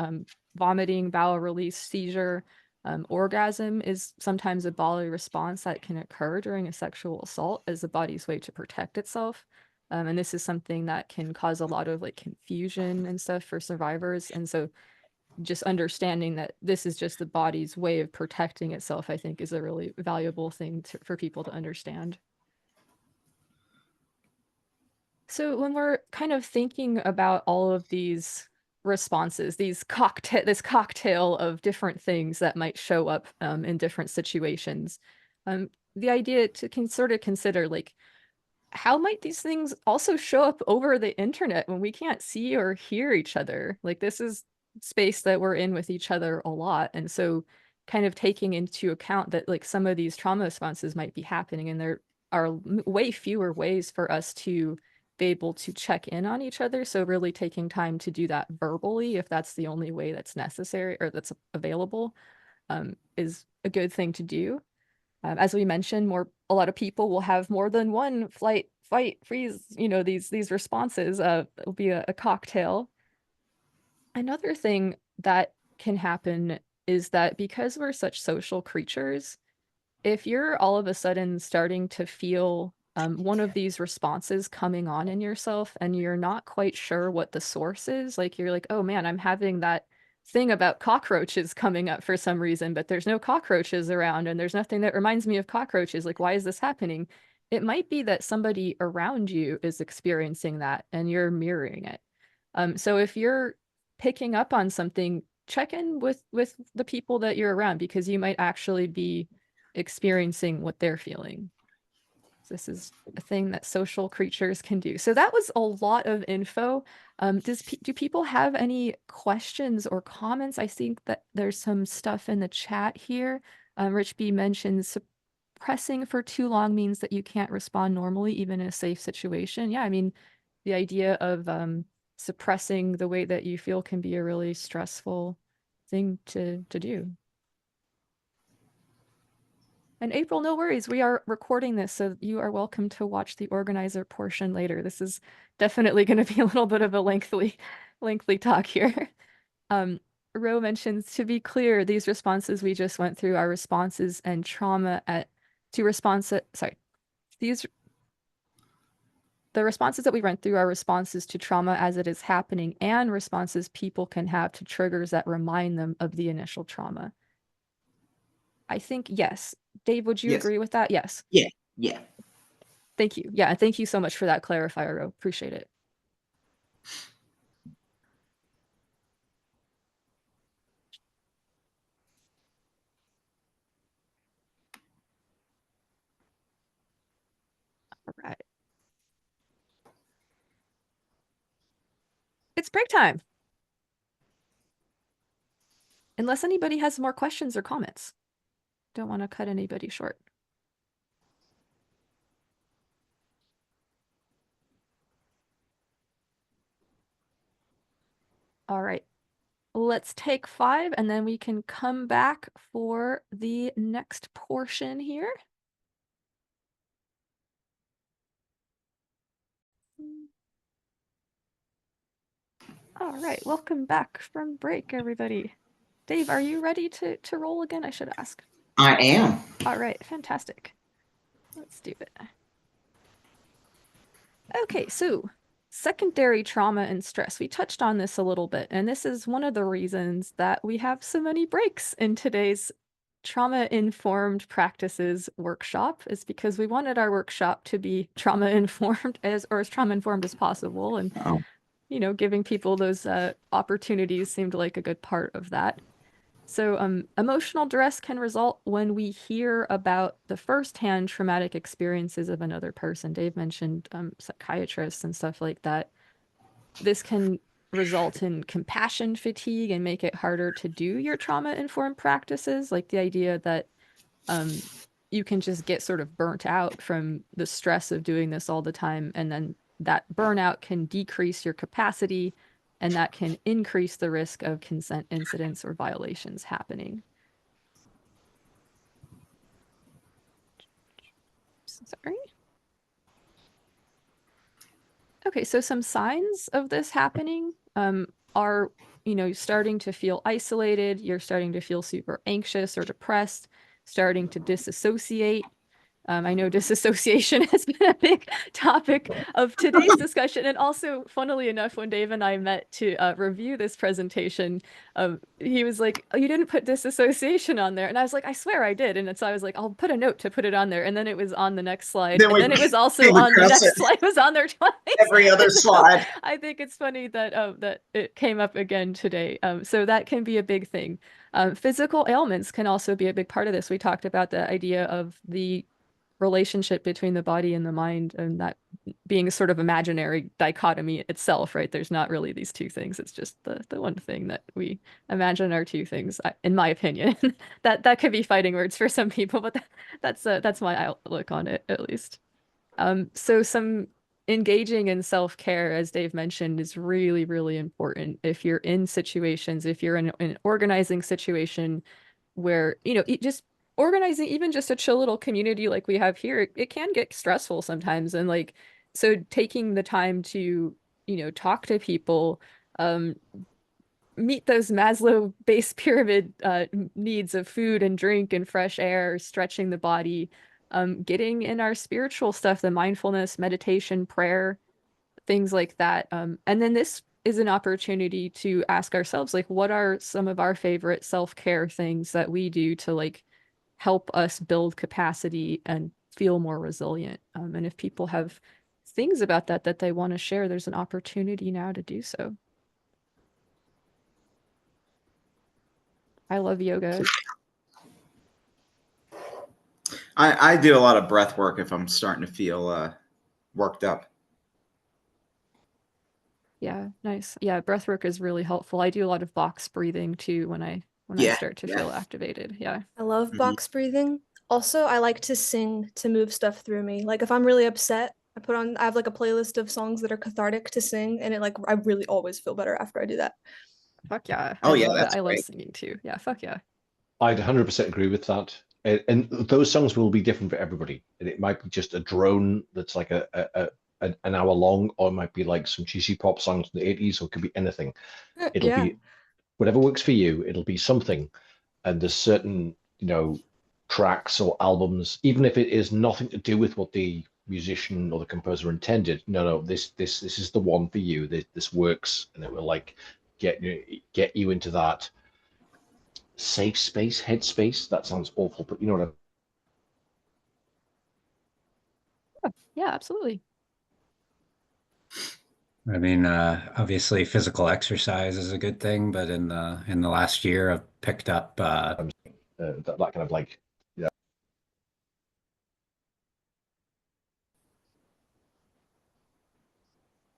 Vomiting, bowel release, seizure, orgasm is sometimes a bodily response that can occur during a sexual assault as the body's way to protect itself. And this is something that can cause a lot of like confusion and stuff for survivors. And so just understanding that this is just the body's way of protecting itself, I think, is a really valuable thing for people to understand. So when we're kind of thinking about all of these responses, this cocktail of different things that might show up in different situations, the idea to sort of consider, like, how might these things also show up over the internet when we can't see or hear each other? Like, this is space that we're in with each other a lot. And so kind of taking into account that like some of these trauma responses might be happening, and there are way fewer ways for us to be able to check in on each other. So really taking time to do that verbally, if that's the only way that's necessary or that's available, is a good thing to do. As we mentioned, a lot of people will have more than one flight, fight, freeze, these responses. It'll be a cocktail. Another thing that can happen is that because we're such social creatures, if you're all of a sudden starting to feel one of these responses coming on in yourself and you're not quite sure what the source is, like you're like, oh man, I'm having that thing about cockroaches coming up for some reason, but there's no cockroaches around and there's nothing that reminds me of cockroaches. Like, why is this happening? It might be that somebody around you is experiencing that and you're mirroring it. So if you're picking up on something, check in with the people that you're around, because you might actually be experiencing what they're feeling. So this is a thing that social creatures can do. So that was a lot of info. Do people have any questions or comments? I think that there's some stuff in the chat here. Rich B mentions suppressing for too long means that you can't respond normally, even in a safe situation. Yeah, I mean, the idea of suppressing the way that you feel can be a really stressful thing to do. And April, no worries. We are recording this, so you are welcome to watch the organizer portion later. This is definitely going to be a little bit of a lengthy talk here. Ro mentions, to be clear, these responses we just went through are responses and trauma these the responses that we went through are responses to trauma as it is happening and responses people can have to triggers that remind them of the initial trauma. I think yes. Dave, would you Yes. agree with that? Yes. Yeah. Thank you. Yeah, thank you so much for that clarifier, Ro. Appreciate it. All right. It's break time. Unless anybody has more questions or comments. Don't want to cut anybody short. All right. Let's take 5 and then we can come back for the next portion here. All right, welcome back from break, everybody. Dave, are you ready to roll again? I should ask. I am. All right, fantastic. Let's do it. Okay, so secondary trauma and stress. We touched on this a little bit, and this is one of the reasons that we have so many breaks in today's trauma-informed practices workshop, is because we wanted our workshop to be trauma-informed as trauma-informed as possible. And Oh. you know, giving people those opportunities seemed like a good part of that. So emotional duress can result when we hear about the firsthand traumatic experiences of another person. Dave mentioned psychiatrists and stuff like that. This can result in compassion fatigue and make it harder to do your trauma-informed practices, like the idea that you can just get sort of burnt out from the stress of doing this all the time, and then that burnout can decrease your capacity, and that can increase the risk of consent incidents or violations happening. Sorry. Okay, so some signs of this happening are, you know, starting to feel isolated, you're starting to feel super anxious or depressed, starting to disassociate. I know disassociation has been a big topic of today's discussion. And also, funnily enough, when Dave and I met to review this presentation, he was like, oh, you didn't put disassociation on there. And I was like, I swear I did. And so I was like, I'll put a note to put it on there. And then it was on the next slide. And then it was also on the next slide. It was on there twice. Every other slide. I think it's funny that that it came up again today. So that can be a big thing. Physical ailments can also be a big part of this. We talked about the idea of the relationship between the body and the mind, and that being a sort of imaginary dichotomy itself, right? There's not really these two things. It's just the one thing that we imagine are two things, in my opinion. that could be fighting words for some people, but that's my outlook on it, at least. So some engaging in self-care, as Dave mentioned, is really, really important. If you're in situations, if you're in an organizing situation where, you know, just organizing even just a chill little community like we have here, it can get stressful sometimes. And like, so taking the time to, you know, talk to people, meet those Maslow base pyramid needs of food and drink and fresh air, stretching the body, getting in our spiritual stuff, the mindfulness, meditation, prayer, things like that. And then this is an opportunity to ask ourselves, like, what are some of our favorite self-care things that we do to like help us build capacity and feel more resilient? And if people have things about that they want to share, there's an opportunity now to do so. I love yoga. I do a lot of breath work if I'm starting to feel worked up. Yeah, nice. Yeah, breath work is really helpful. I do a lot of box breathing too when I start to feel activated. Yeah. I love Mhm. box breathing. Also, I like to sing to move stuff through me. Like if I'm really upset, I have like a playlist of songs that are cathartic to sing, and I really always feel better after I do that. Fuck yeah. Oh, I yeah, love that. that's I love great. singing too. Yeah, fuck yeah. I'd 100% agree with that. And those songs will be different for everybody. And it might be just a drone that's like an hour long, or it might be like some cheesy pop songs from the 80s, or it could be anything. It'll Yeah. be whatever works for you. It'll be something. And there's certain, you know, tracks or albums, even if it is nothing to do with what the musician or the composer intended. No, this is the one for you. This works, and it will like get you into that safe space, headspace. That sounds awful, but you know what Yeah, absolutely. I mean, obviously physical exercise is a good thing, but in the last year I've picked up that kind of like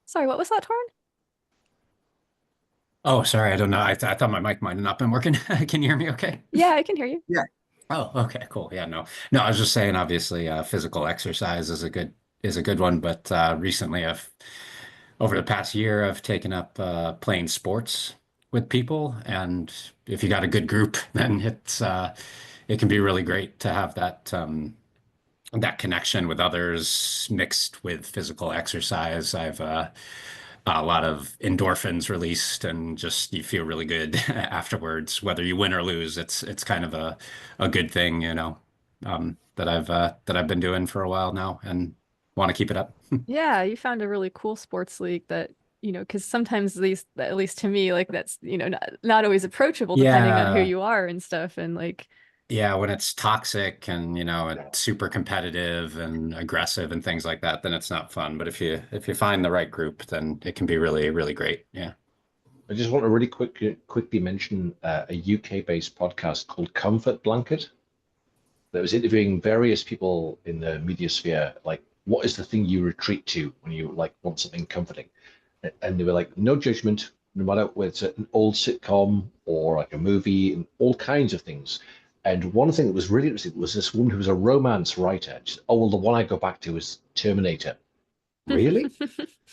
Sorry, what was that, Torn? oh, sorry, I don't know. I thought my mic might have not been working. Can you hear me okay? Yeah, I can hear you. Oh, okay, cool. Yeah, no, I was just saying, obviously, physical exercise is a good one, but recently over the past year, I've taken up playing sports with people, and if you got a good group, then it can be really great to have that connection with others mixed with physical exercise. I've a lot of endorphins released, and just you feel really good afterwards, whether you win or lose. It's kind of a good thing, that I've been doing for a while now, and want to keep it up. Yeah, you found a really cool sports league that, because sometimes these, at least to me, like that's, not always approachable depending on who Yeah, you are and stuff. And like, yeah, when it's toxic and it's super competitive and aggressive and things like that, then it's not fun. But if you find the right group, then it can be really, really great. Yeah. I just want to really quickly mention a UK-based podcast called Comfort Blanket that was interviewing various people in the media sphere, like what is the thing you retreat to when you like want something comforting? And they were like, no judgment, no matter whether it's an old sitcom or like a movie, and all kinds of things. And one thing that was really interesting was this woman who was a romance writer. She said, oh well, the one I go back to is Terminator. Really?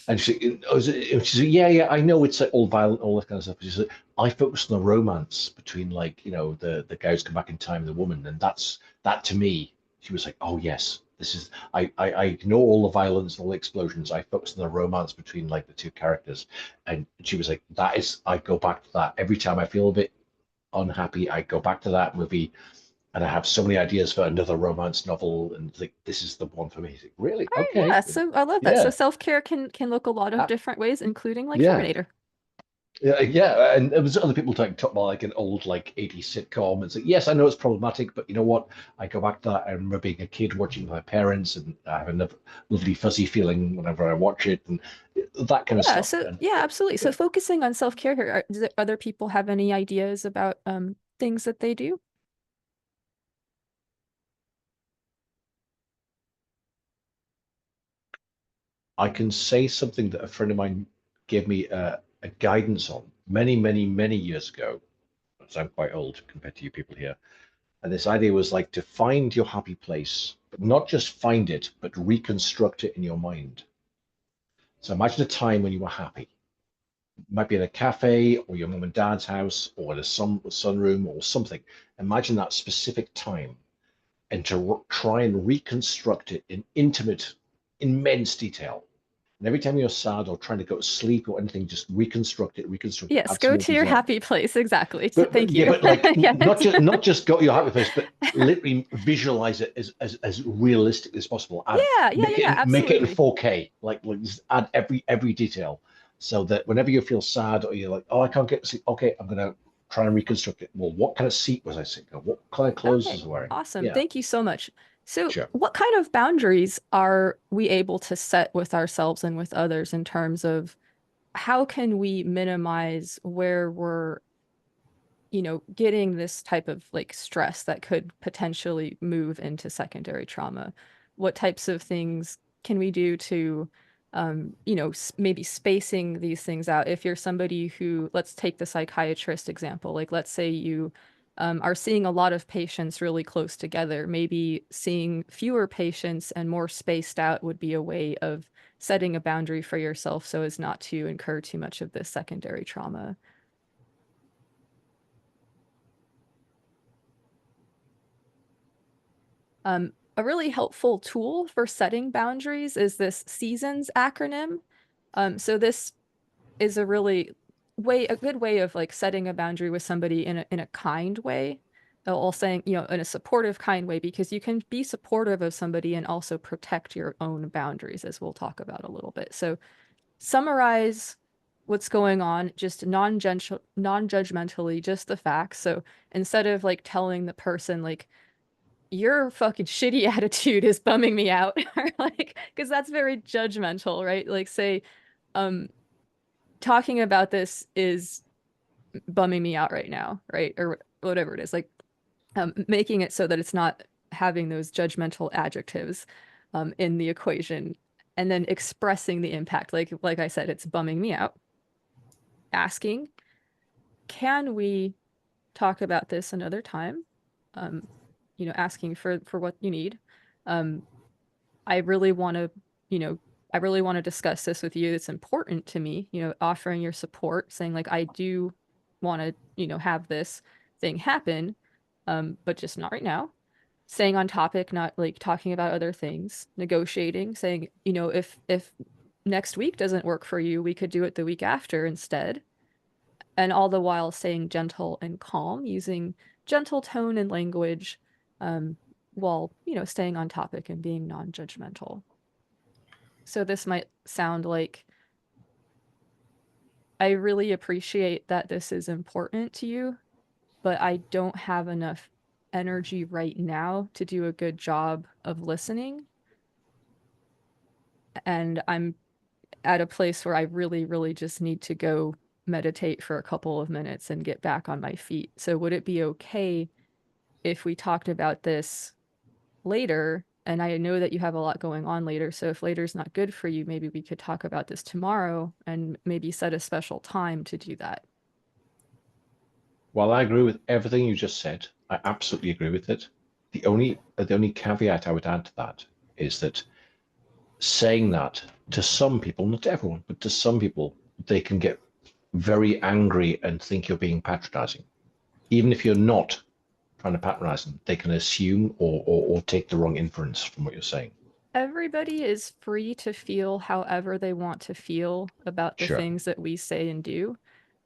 And she said, yeah, I know it's like all violent, all that kind of stuff. But she said, I focus on the romance between like, the guys come back in time, and the woman, and that to me. She was like, oh yes, this is I ignore all the violence and all the explosions. I focus on the romance between like the two characters. And she was like, that is, I go back to that every time I feel a bit unhappy. I go back to that movie, and I have so many ideas for another romance novel, and like this is the one for me. Like, really? all right, Okay. yeah, so I love that. So Yeah. self-care can look a lot of Uh, different ways, including like yeah. Terminator. Yeah, and there was other people talk about like an old like 80s sitcom. It's like, yes, I know it's problematic, but you know what? I go back to that. I remember being a kid watching with my parents, and I have a lovely fuzzy feeling whenever I watch it, and that kind of Yeah, stuff. so And yeah, absolutely. So yeah, focusing on self-care here, does other people have any ideas about things that they do? I can say something that a friend of mine gave me a guidance on many, many, many years ago. So I'm quite old compared to you people here. And this idea was like to find your happy place, but not just find it, but reconstruct it in your mind. So imagine a time when you were happy. It might be in a cafe or your mom and dad's house or at a sunroom or something. Imagine that specific time and to try and reconstruct it in intimate, immense detail. And every time you're sad or trying to go to sleep or anything, just reconstruct it, Yes, add some go more to your detail. happy place. Exactly. But Thank yeah, you. but like Yes. not just go to your happy place, but literally visualize it as realistic as possible. Add Yeah, make it in absolutely. 4K, like just add every detail, so that whenever you feel sad or you're like, oh, I can't get to sleep, okay, I'm gonna try and reconstruct it. Well, what kind of seat was I sitting on? What kind of clothes Okay, was I wearing? awesome. Yeah, Thank you so much. So, sure. what kind of boundaries are we able to set with ourselves and with others in terms of how can we minimize where we're, getting this type of like stress that could potentially move into secondary trauma? What types of things can we do to, maybe spacing these things out? If you're somebody who, let's take the psychiatrist example, like let's say you are seeing a lot of patients really close together, maybe seeing fewer patients and more spaced out would be a way of setting a boundary for yourself so as not to incur too much of this secondary trauma. A really helpful tool for setting boundaries is this seasons acronym. So this is a good way of like setting a boundary with somebody in a kind way. all saying, you know, in a supportive, kind way, because you can be supportive of somebody and also protect your own boundaries, as we'll talk about a little bit. So summarize what's going on, just non-judgmentally, just the facts. So instead of like telling the person like, your fucking shitty attitude is bumming me out, or like, because that's very judgmental, right? Like say, talking about this is bumming me out right now, right? Or whatever it is, like making it so that it's not having those judgmental adjectives in the equation, and then expressing the impact. Like I said, it's bumming me out. Asking, can we talk about this another time? You know, asking for what you need. I really want to, you know, I really want to discuss this with you. It's important to me, you know, offering your support, saying like, I do want to, you know, have this thing happen, but just not right now. Staying on topic, not like talking about other things, negotiating, saying, you know, if next week doesn't work for you, we could do it the week after instead. And all the while staying gentle and calm, using gentle tone and language, while, you know, staying on topic and being non-judgmental. So this might sound like, I really appreciate that this is important to you, but I don't have enough energy right now to do a good job of listening. And I'm at a place where I really, really just need to go meditate for a couple of minutes and get back on my feet. So would it be okay if we talked about this later? And I know that you have a lot going on later, so if later's not good for you, maybe we could talk about this tomorrow and maybe set a special time to do that. While I agree with everything you just said, I absolutely agree with it. The only caveat I would add to that is that saying that to some people, not to everyone, but to some people, they can get very angry and think you're being patronizing. Even if you're not trying to patronize them, they can assume or take the wrong inference from what you're saying. Everybody is free to feel however they want to feel about the Sure. things that we say and do.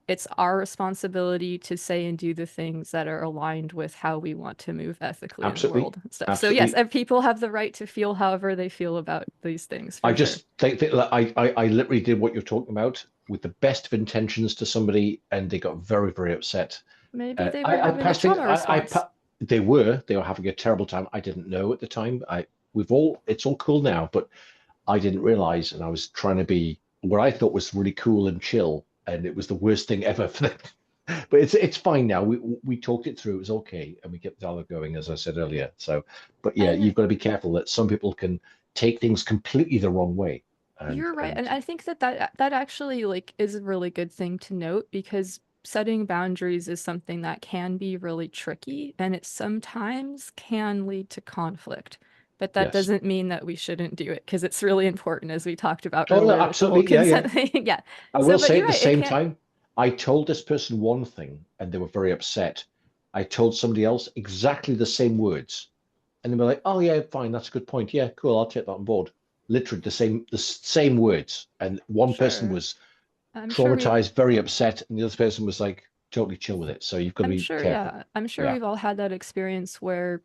It's our responsibility to say and do the things that are aligned with how we want to move ethically in the Absolutely. world and stuff. So Absolutely. yes, people have the right to feel however they feel about these things. I For just sure. think that I literally did what you're talking about with the best of intentions to somebody, and they got very, very upset. Maybe they were having a trauma response. They were having a terrible time. I didn't know at the time. It's all cool now, but I didn't realize, and I was trying to be what I thought was really cool and chill, and it was the worst thing ever for them. But it's fine now. We talked it through. It was okay, and we kept the dialogue going, as I said earlier. So, but yeah, And you've got to be careful that some people can take things completely the wrong way. you're right. And I think that actually like is a really good thing to note, because setting boundaries is something that can be really tricky, and it sometimes can lead to conflict. But that Yes. doesn't mean that we shouldn't do it, because it's really important, as we talked about Oh, no, earlier with the whole absolutely. Yeah, consent thing. Yeah. I So, will but say you're at the right, it same can't. time, I told this person one thing and they were very upset. I told somebody else exactly the same words, and they were like, "Oh yeah, fine, that's a good point. Yeah, cool, I'll take that on board." Literally the same words, and one person Sure. was I'm sure we've traumatized, very upset, and the other person was like totally chill with it. So you've got to I'm be sure, careful. yeah. I'm sure Yeah. we've all had that experience where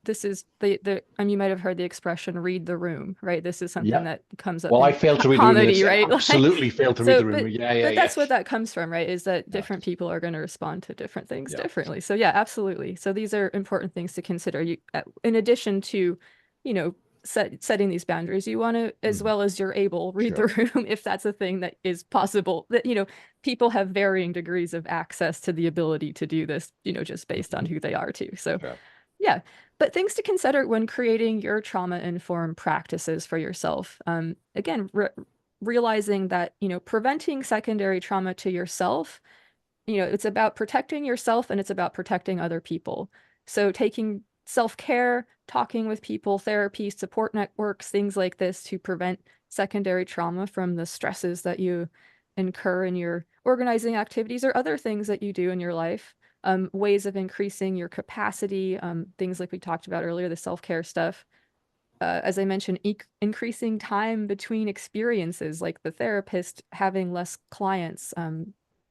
this is I mean, you might have heard the expression "read the room," right? This is something Yeah. that comes up Well, I in failed to read the room. comedy, right? Absolutely failed to read So, the room. Yeah. but that's what that comes from, right? Is that Yeah. different people are going to respond to different things Yeah. differently. So yeah, absolutely. So these are important things to consider. You, in addition to, you know, setting these boundaries, you want to, as well as you're able, read the room if that's a thing that is possible. That, you know, people have varying degrees of access to the ability to do this, you know, just based on who they are too. So yeah, but things to consider when creating your trauma-informed practices for yourself. Again, realizing that, you know, preventing secondary trauma to yourself, you know, it's about protecting yourself and it's about protecting other people. So taking self-care, talking with people, therapy, support networks, things like this to prevent secondary trauma from the stresses that you incur in your organizing activities or other things that you do in your life. Ways of increasing your capacity, things like we talked about earlier, the self-care stuff. As I mentioned, increasing time between experiences, like the therapist having less clients,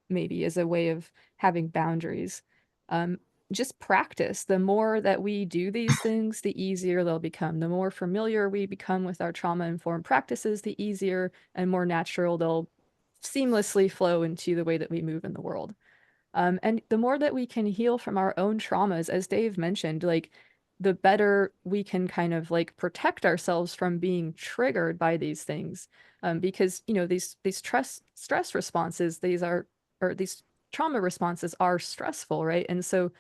maybe as a way of having boundaries. just practice. The more that we do these things, the easier they'll become. The more familiar we become with our trauma-informed practices, the easier and more natural they'll seamlessly flow into the way that we move in the world. And the more that we can heal from our own traumas, as Dave mentioned, like the better we can kind of like protect ourselves from being triggered by these things. Because, you know, these stress responses, these trauma responses are stressful, right? And so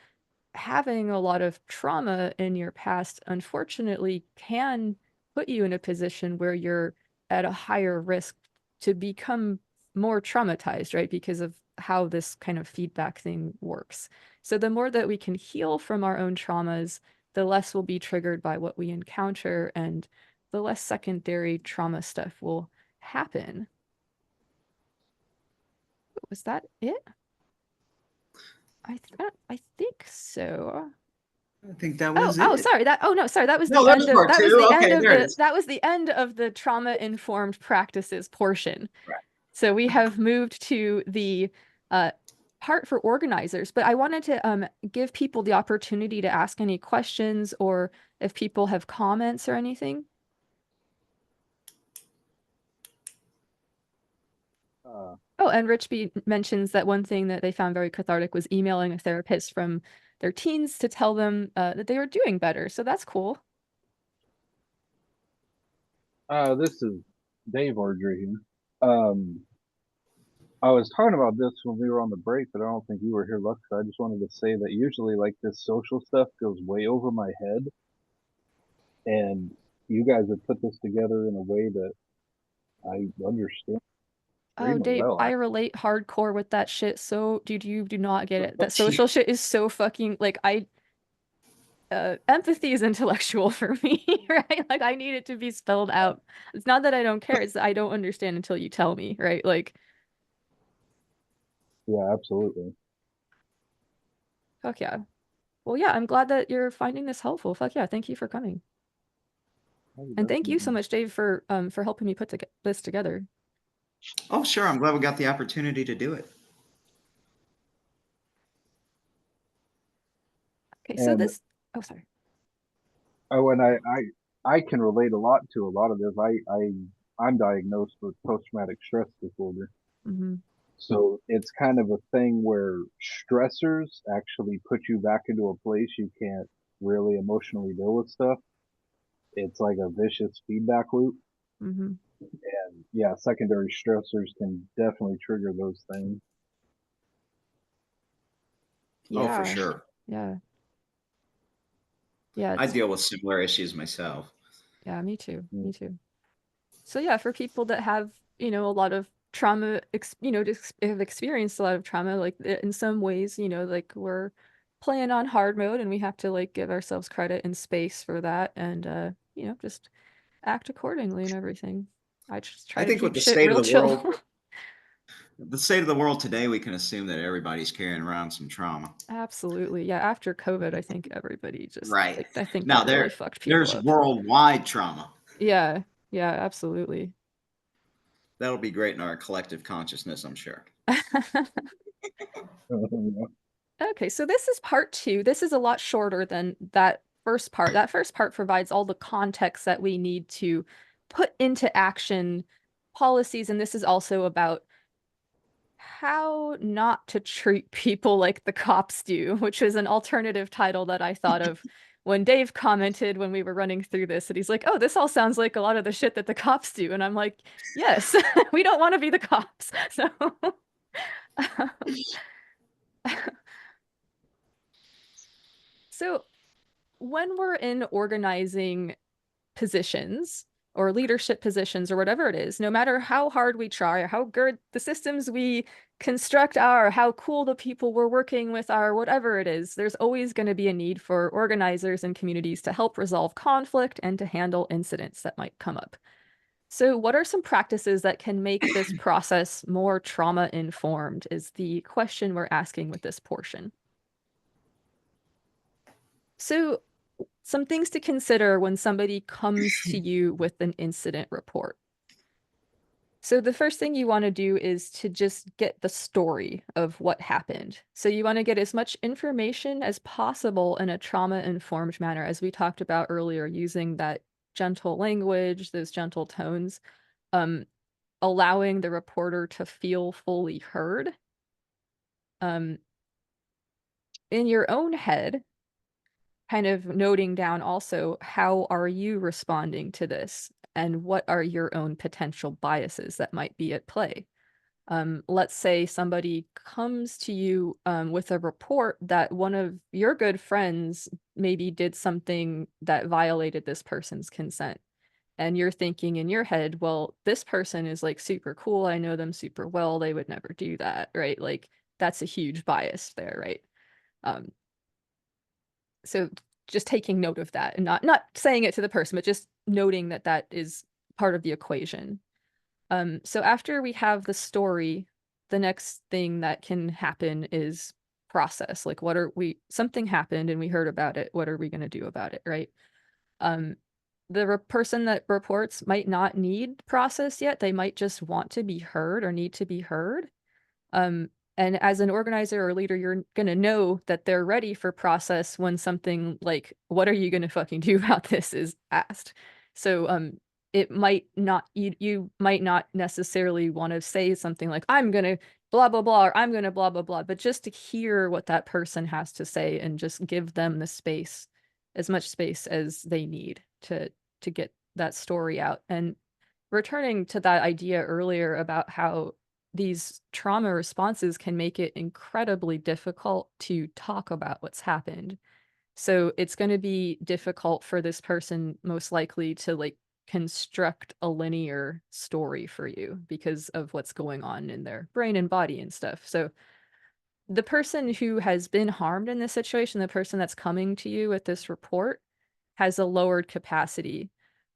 having a lot of trauma in your past, unfortunately, can put you in a position where you're at a higher risk to become more traumatized, right? Because of how this kind of feedback thing works. So the more that we can heal from our own traumas, the less we'll be triggered by what we encounter, and the less secondary trauma stuff will happen. Was that it? I think so. I think that was it. Sorry. That was No, the that end was of part that was two. the Okay, end of there it the is. that was the end of the trauma-informed practices portion. Right. So we have moved to the part for organizers, but I wanted to give people the opportunity to ask any questions, or if people have comments or anything. Oh, and Richby mentions that one thing that they found very cathartic was emailing a therapist from their teens to tell them that they were doing better. So that's cool. This is Dave Ordry here. I was talking about this when we were on the break, but I don't think you were here, Lux. I just wanted to say that usually, like, this social stuff goes way over my head, and you guys have put this together in a way that I understand Oh, extremely Dave, well. I relate hardcore with that shit. So, dude, you do not get it. That social shit is so fucking like empathy is intellectual for me, right? Like I need it to be spelled out. It's not that I don't care, it's that I don't understand until you tell me, right? Like, Yeah, absolutely. fuck yeah. Well, yeah, I'm glad that you're finding this helpful. Fuck yeah, thank you for coming. And thank you so much, Dave, for helping me put this together. Oh, sure. I'm glad we got the opportunity to do it. Okay, so And this. Oh, sorry. when I can relate a lot to a lot of this. I'm diagnosed with post-traumatic stress disorder. Mm-hmm. So it's kind of a thing where stressors actually put you back into a place you can't really emotionally deal with stuff. It's like a vicious feedback loop. Mm-hmm. And yeah, secondary stressors can definitely trigger those things. Yeah. Oh, for sure. Yeah. Yeah. I deal with similar issues myself. Yeah, me too. Me too. So yeah, for people that have, you know, a lot of trauma, have experienced a lot of trauma, like in some ways, you know, like we're playing on hard mode and we have to like give ourselves credit and space for that, and you know, just act accordingly and everything. I just try I to think with keep the shit state real of the chill. world, the state of the world today, we can assume that everybody's carrying around some trauma. Absolutely. Yeah, after COVID, I think everybody just Right. like, I think Now that really fucked people there's up. worldwide trauma. Yeah. Yeah, absolutely. That'll be great in our collective consciousness, I'm sure. Okay, so this is part 2. This is a lot shorter than that first part. That first part provides all the context that we need to put into action policies, and this is also about how not to treat people like the cops do, which is an alternative title that I thought of when Dave commented when we were running through this, and he's like, oh, this all sounds like a lot of the shit that the cops do. And I'm like, yes, we don't want to be the cops. So so when we're in organizing positions or leadership positions or whatever it is, no matter how hard we try or how good the systems we construct are, how cool the people we're working with are, whatever it is, there's always going to be a need for organizers and communities to help resolve conflict and to handle incidents that might come up. So what are some practices that can make this process more trauma-informed is the question we're asking with this portion. So some things to consider when somebody comes to you with an incident report. So the first thing you want to do is to just get the story of what happened. So you want to get as much information as possible in a trauma-informed manner, as we talked about earlier, using that gentle language, those gentle tones, allowing the reporter to feel fully heard. In your own head, kind of noting down also, how are you responding to this? And what are your own potential biases that might be at play? Let's say somebody comes to you with a report that one of your good friends maybe did something that violated this person's consent. And you're thinking in your head, well, this person is like super cool. I know them super well. They would never do that, right? Like that's a huge bias there, right? So just taking note of that and not saying it to the person, but just noting that that is part of the equation. So after we have the story, the next thing that can happen is process. Like, something happened and we heard about it. What are we going to do about it, right? The person that reports might not need process yet. They might just want to be heard or need to be heard. And as an organizer or leader, you're going to know that they're ready for process when something like, what are you going to fucking do about this is asked. So it might not, you might not necessarily want to say something like, I'm going to blah, blah, blah, or I'm going to blah, blah, blah, but just to hear what that person has to say and just give them the space, as much space as they need to get that story out. And returning to that idea earlier about how these trauma responses can make it incredibly difficult to talk about what's happened. So it's going to be difficult for this person most likely to like construct a linear story for you because of what's going on in their brain and body and stuff. So the person who has been harmed in this situation, the person that's coming to you with this report, has a lowered capacity.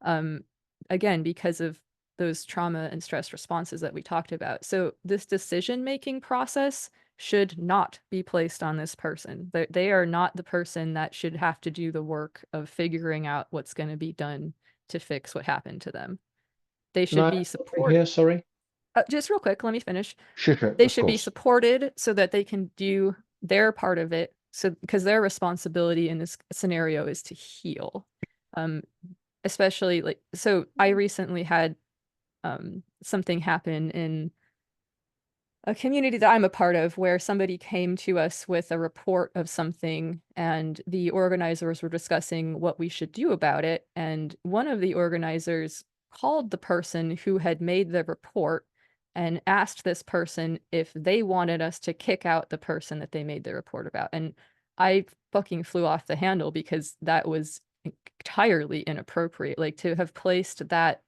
Again, because of those trauma and stress responses that we talked about. So this decision-making process should not be placed on this person. They are not the person that should have to do the work of figuring out what's going to be done to fix what happened to them. They should be supported. Here, sorry. Just real quick, let me finish. Sure, They of should be course. supported so that they can do their part of it. So because their responsibility in this scenario is to heal. Especially like, so I recently had something happen in a community that I'm a part of where somebody came to us with a report of something and the organizers were discussing what we should do about it. And one of the organizers called the person who had made the report and asked this person if they wanted us to kick out the person that they made the report about. And I fucking flew off the handle because that was entirely inappropriate. Like to have placed that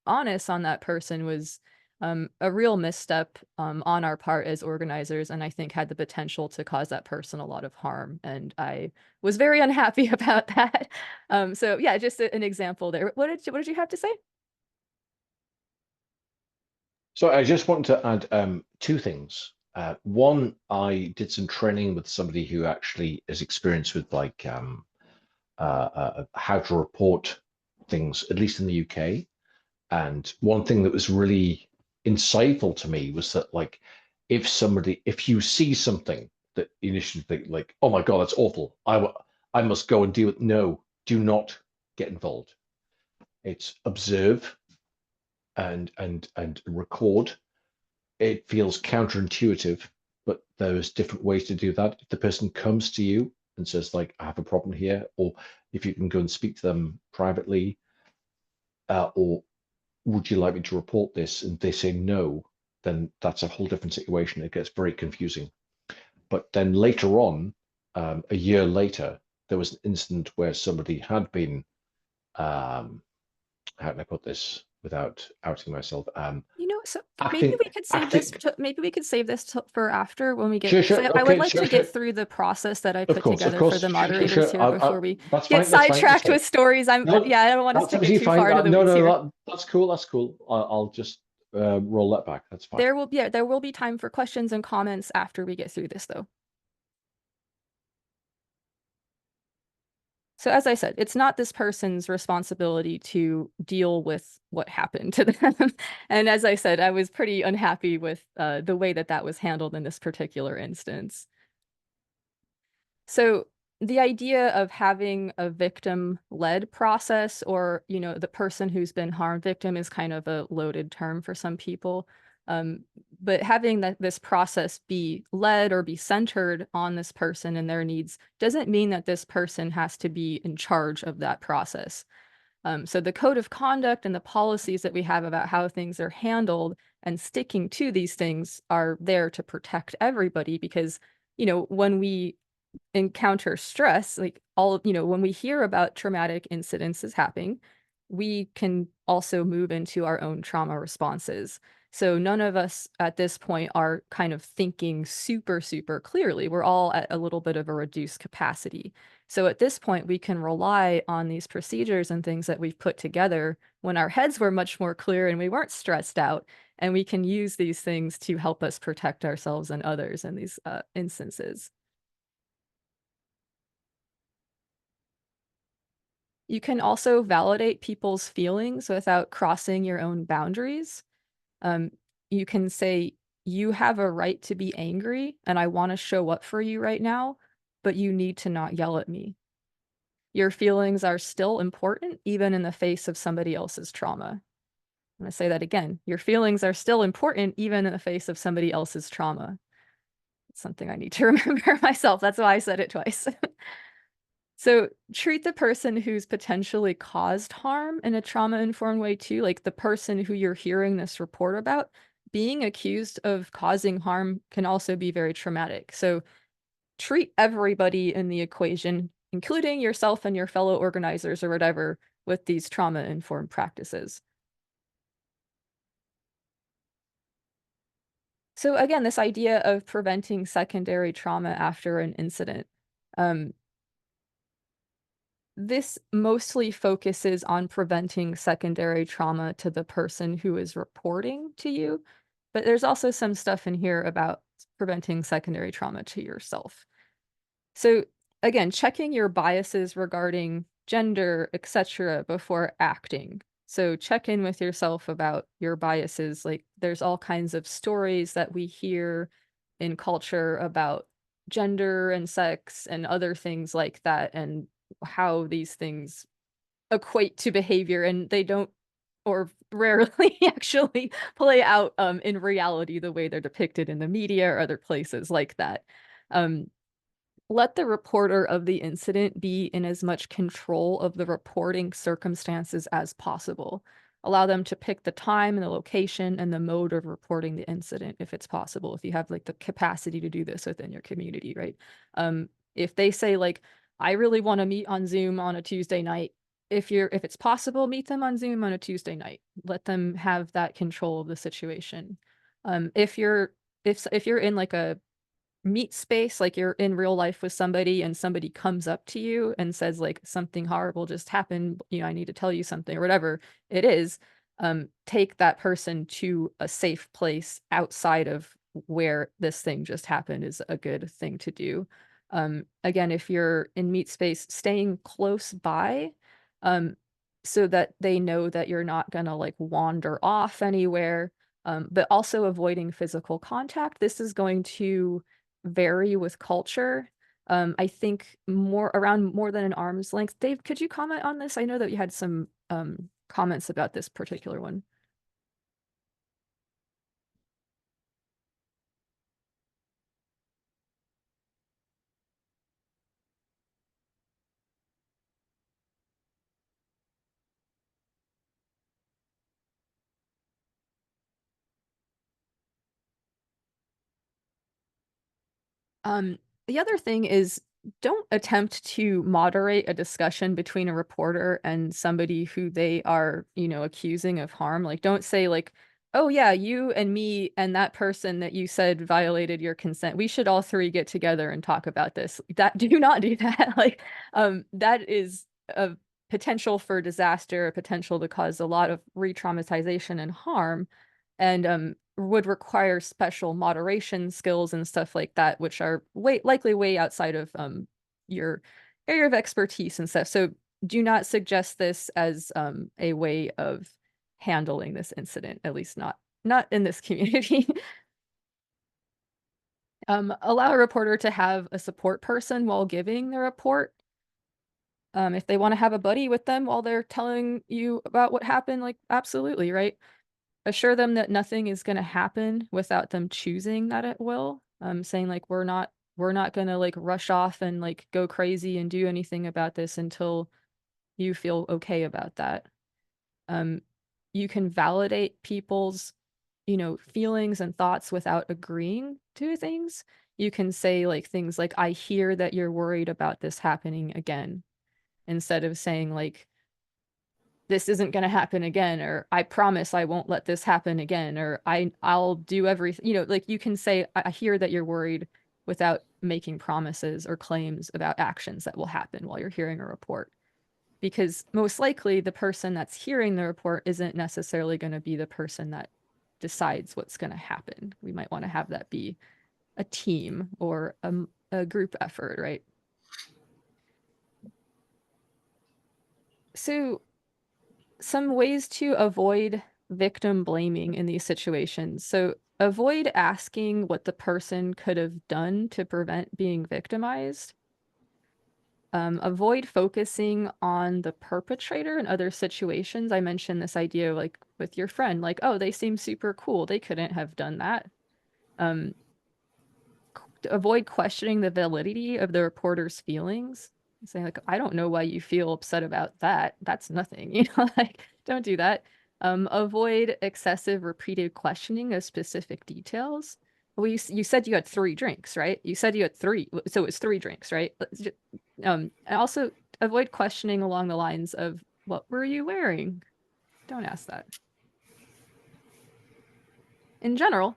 onus on that person was a real misstep on our part as organizers, and I think had the potential to cause that person a lot of harm. And I was very unhappy about that. So yeah, just an example there. What did you have to say? So I just want to add two things. One, I did some training with somebody who actually is experienced with like how to report things, at least in the UK. And one thing that was really insightful to me was that, like, if you see something that you initially think like, oh my God, that's awful, I must go and deal with. No, do not get involved. It's observe and record. It feels counterintuitive, but there's different ways to do that. If the person comes to you and says like, I have a problem here, or if you can go and speak to them privately, or would you like me to report this? And they say no, then that's a whole different situation. It gets very confusing. But then later on, a year later, there was an incident where somebody had been, how can I put this without outing myself? So Acting, maybe we could save acting, this. Maybe we could save this for after when we get. Sure, 'Cause sure, I would okay, like sure, to sure. get through the process that I Of put course, together for the sure, moderators here before we that's get fine, that's fine, sidetracked that's with stories. No, Yeah, I don't want us that's to get absolutely too fine. far into the No, weeds no, here. that's cool. That's cool. I'll just roll that back. That's fine. There will be time for questions and comments after we get through this, though. So as I said, it's not this person's responsibility to deal with what happened to them. And as I said, I was pretty unhappy with the way that that was handled in this particular instance. So the idea of having a victim-led process, or, you know, the person who's been harmed, victim is kind of a loaded term for some people. But having this process be led or be centered on this person and their needs doesn't mean that this person has to be in charge of that process. So the code of conduct and the policies that we have about how things are handled and sticking to these things are there to protect everybody, because, you know, when we encounter stress, like when we hear about traumatic incidences happening, we can also move into our own trauma responses. So none of us at this point are kind of thinking super, super clearly. We're all at a little bit of a reduced capacity. So at this point, we can rely on these procedures and things that we've put together when our heads were much more clear and we weren't stressed out. And we can use these things to help us protect ourselves and others in these instances. You can also validate people's feelings without crossing your own boundaries. Um, you can say, you have a right to be angry, and I want to show up for you right now, but you need to not yell at me. Your feelings are still important, even in the face of somebody else's trauma. I'm going to say that again. Your feelings are still important, even in the face of somebody else's trauma. It's something I need to remember myself. That's why I said it twice. So treat the person who's potentially caused harm in a trauma-informed way too, like the person who you're hearing this report about. Being accused of causing harm can also be very traumatic. So treat everybody in the equation, including yourself and your fellow organizers or whatever, with these trauma-informed practices. So again, this idea of preventing secondary trauma after an incident. This mostly focuses on preventing secondary trauma to the person who is reporting to you, but there's also some stuff in here about preventing secondary trauma to yourself. So again, checking your biases regarding gender, etc., before acting. So check in with yourself about your biases. Like, there's all kinds of stories that we hear in culture about gender and sex and other things like that, and how these things equate to behavior, and they don't, or rarely actually play out in reality the way they're depicted in the media or other places like that. Um, let the reporter of the incident be in as much control of the reporting circumstances as possible. Allow them to pick the time and the location and the mode of reporting the incident if it's possible, if you have like the capacity to do this within your community, right? If they say like, I really want to meet on Zoom on a Tuesday night, if it's possible, meet them on Zoom on a Tuesday night. Let them have that control of the situation. If you're in like a meet space, like you're in real life with somebody and somebody comes up to you and says like, something horrible just happened, I need to tell you something, or whatever it is, take that person to a safe place outside of where this thing just happened is a good thing to do. Again, if you're in meet space, staying close by, so that they know that you're not gonna like wander off anywhere, but also avoiding physical contact. This is going to vary with culture. I think more than an arm's length. Dave, could you comment on this? I know that you had some comments about this particular one. The other thing is, don't attempt to moderate a discussion between a reporter and somebody who they are, accusing of harm. Like, don't say like, oh yeah, you and me and that person that you said violated your consent. We should all three get together and talk about this. Do not do that. Like, that is a potential for disaster, a potential to cause a lot of re-traumatization and harm. And would require special moderation skills and stuff like that, which are likely way outside of your area of expertise and stuff. So do not suggest this as a way of handling this incident, at least not in this community. Allow a reporter to have a support person while giving the report. If they want to have a buddy with them while they're telling you about what happened, like, absolutely, right? Assure them that nothing is going to happen without them choosing that it will. Saying like, we're not going to like rush off and like go crazy and do anything about this until you feel okay about that. You can validate people's, feelings and thoughts without agreeing to things. You can say like things like, I hear that you're worried about this happening again, instead of saying like, this isn't going to happen again, or I promise I won't let this happen again, or I'll do everything, like you can say, I hear that you're worried without making promises or claims about actions that will happen while you're hearing a report. Because most likely the person that's hearing the report isn't necessarily going to be the person that decides what's going to happen. We might want to have that be a team or a group effort, right? So some ways to avoid victim blaming in these situations. So avoid asking what the person could have done to prevent being victimized. Avoid focusing on the perpetrator in other situations. I mentioned this idea like with your friend, like, oh, they seem super cool, they couldn't have done that. Avoid questioning the validity of the reporter's feelings. Saying like, I don't know why you feel upset about that. That's nothing, like, don't do that. Avoid excessive repeated questioning of specific details. Well, you said you had 3 drinks, right? You said you had 3, so it's 3 drinks, right? And also avoid questioning along the lines of, what were you wearing? Don't ask that. In general,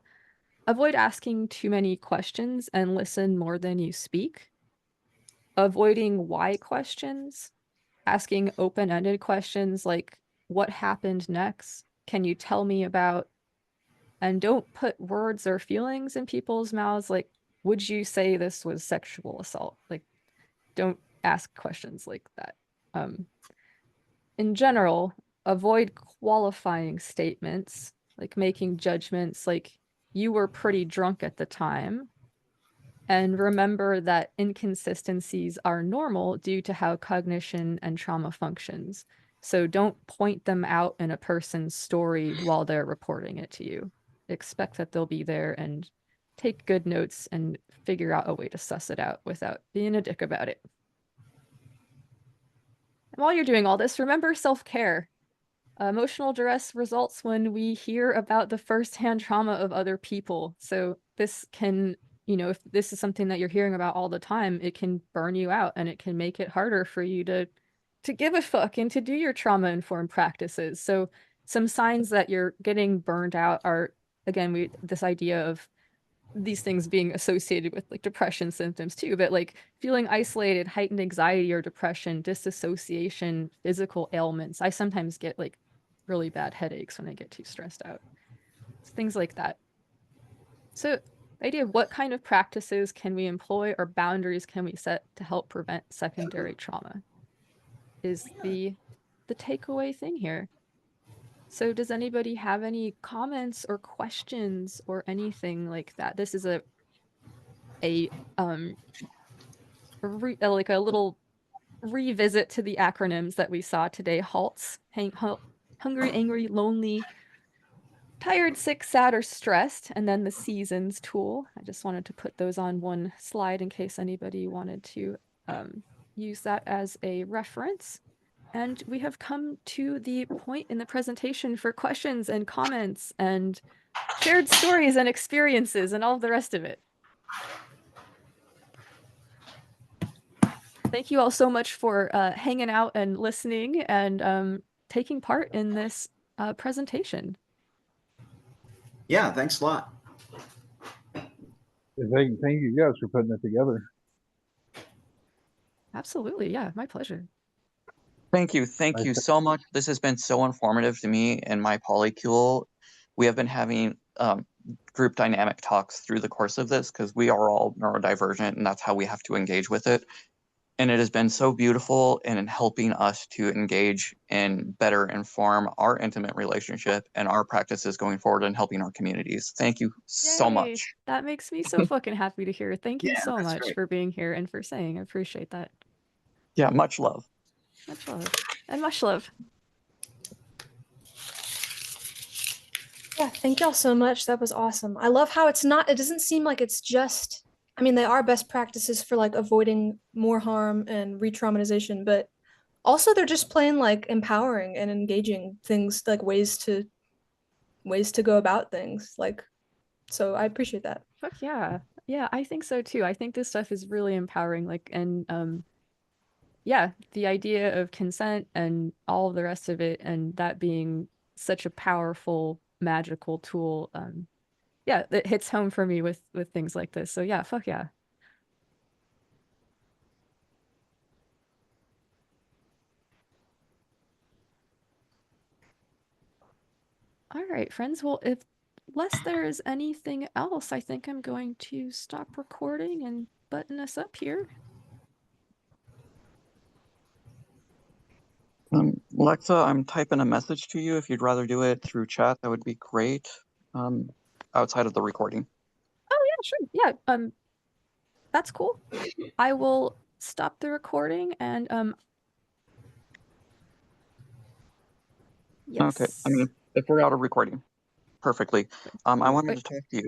avoid asking too many questions and listen more than you speak. Avoiding why questions, asking open-ended questions like, what happened next? Can you tell me about? And don't put words or feelings in people's mouths like, would you say this was sexual assault? Like, don't ask questions like that. In general, avoid qualifying statements, like making judgments like, you were pretty drunk at the time. And remember that inconsistencies are normal due to how cognition and trauma functions. So don't point them out in a person's story while they're reporting it to you. Expect that they'll be there and take good notes and figure out a way to suss it out without being a dick about it. And while you're doing all this, remember self-care. Emotional duress results when we hear about the firsthand trauma of other people. So this can, if this is something that you're hearing about all the time, it can burn you out and it can make it harder for you to give a fuck and to do your trauma-informed practices. So some signs that you're getting burned out are, again, this idea of these things being associated with like depression symptoms too, but like feeling isolated, heightened anxiety or depression, disassociation, physical ailments. I sometimes get like really bad headaches when I get too stressed out. It's things like that. So the idea of what kind of practices can we employ or boundaries can we set to help prevent secondary trauma is the takeaway thing here. So does anybody have any comments or questions or anything like that? This is like a little revisit to the acronyms that we saw today. HALTS, hungry, angry, lonely, tired, sick, sad, or stressed, and then the seasons tool. I just wanted to put those on one slide in case anybody wanted to use that as a reference. And we have come to the point in the presentation for questions and comments and shared stories and experiences and all of the rest of it. Thank you all so much for hanging out and listening and taking part in this presentation. Yeah, thanks a lot. Thank you guys for putting it together. Absolutely. Yeah, my pleasure. Thank you so much. This has been so informative to me and my polycule. We have been having group dynamic talks through the course of this because we are all neurodivergent and that's how we have to engage with it. And it has been so beautiful in helping us to engage and better inform our intimate relationship and our practices going forward and helping our communities. Thank you so Yay. much. That makes me so fucking happy to hear. Thank you Yeah, so that's much great. for being here and for saying. I appreciate that. Yeah, much love. Much love. And much love. Yeah, thank y'all so much. That was awesome. I love how it doesn't seem like it's just, I mean, they are best practices for like avoiding more harm and re-traumatization, but also they're just plain like empowering and engaging things, like ways to go about things. Like, so I appreciate that. Fuck yeah. Yeah, I think so too. I think this stuff is really empowering. Like, and yeah, the idea of consent and all of the rest of it, and that being such a powerful magical tool. Yeah, it hits home for me with things like this. So yeah, fuck yeah. All right, friends. Well, unless there is anything else, I think I'm going to stop recording and button us up here. Alexa, I'm typing a message to you. If you'd rather do it through chat, that would be great. Outside of the recording. Oh yeah, sure. Yeah, that's cool. I will stop the recording and yes. Okay. I mean, if we're out of recording, perfectly. I wanted to talk to you.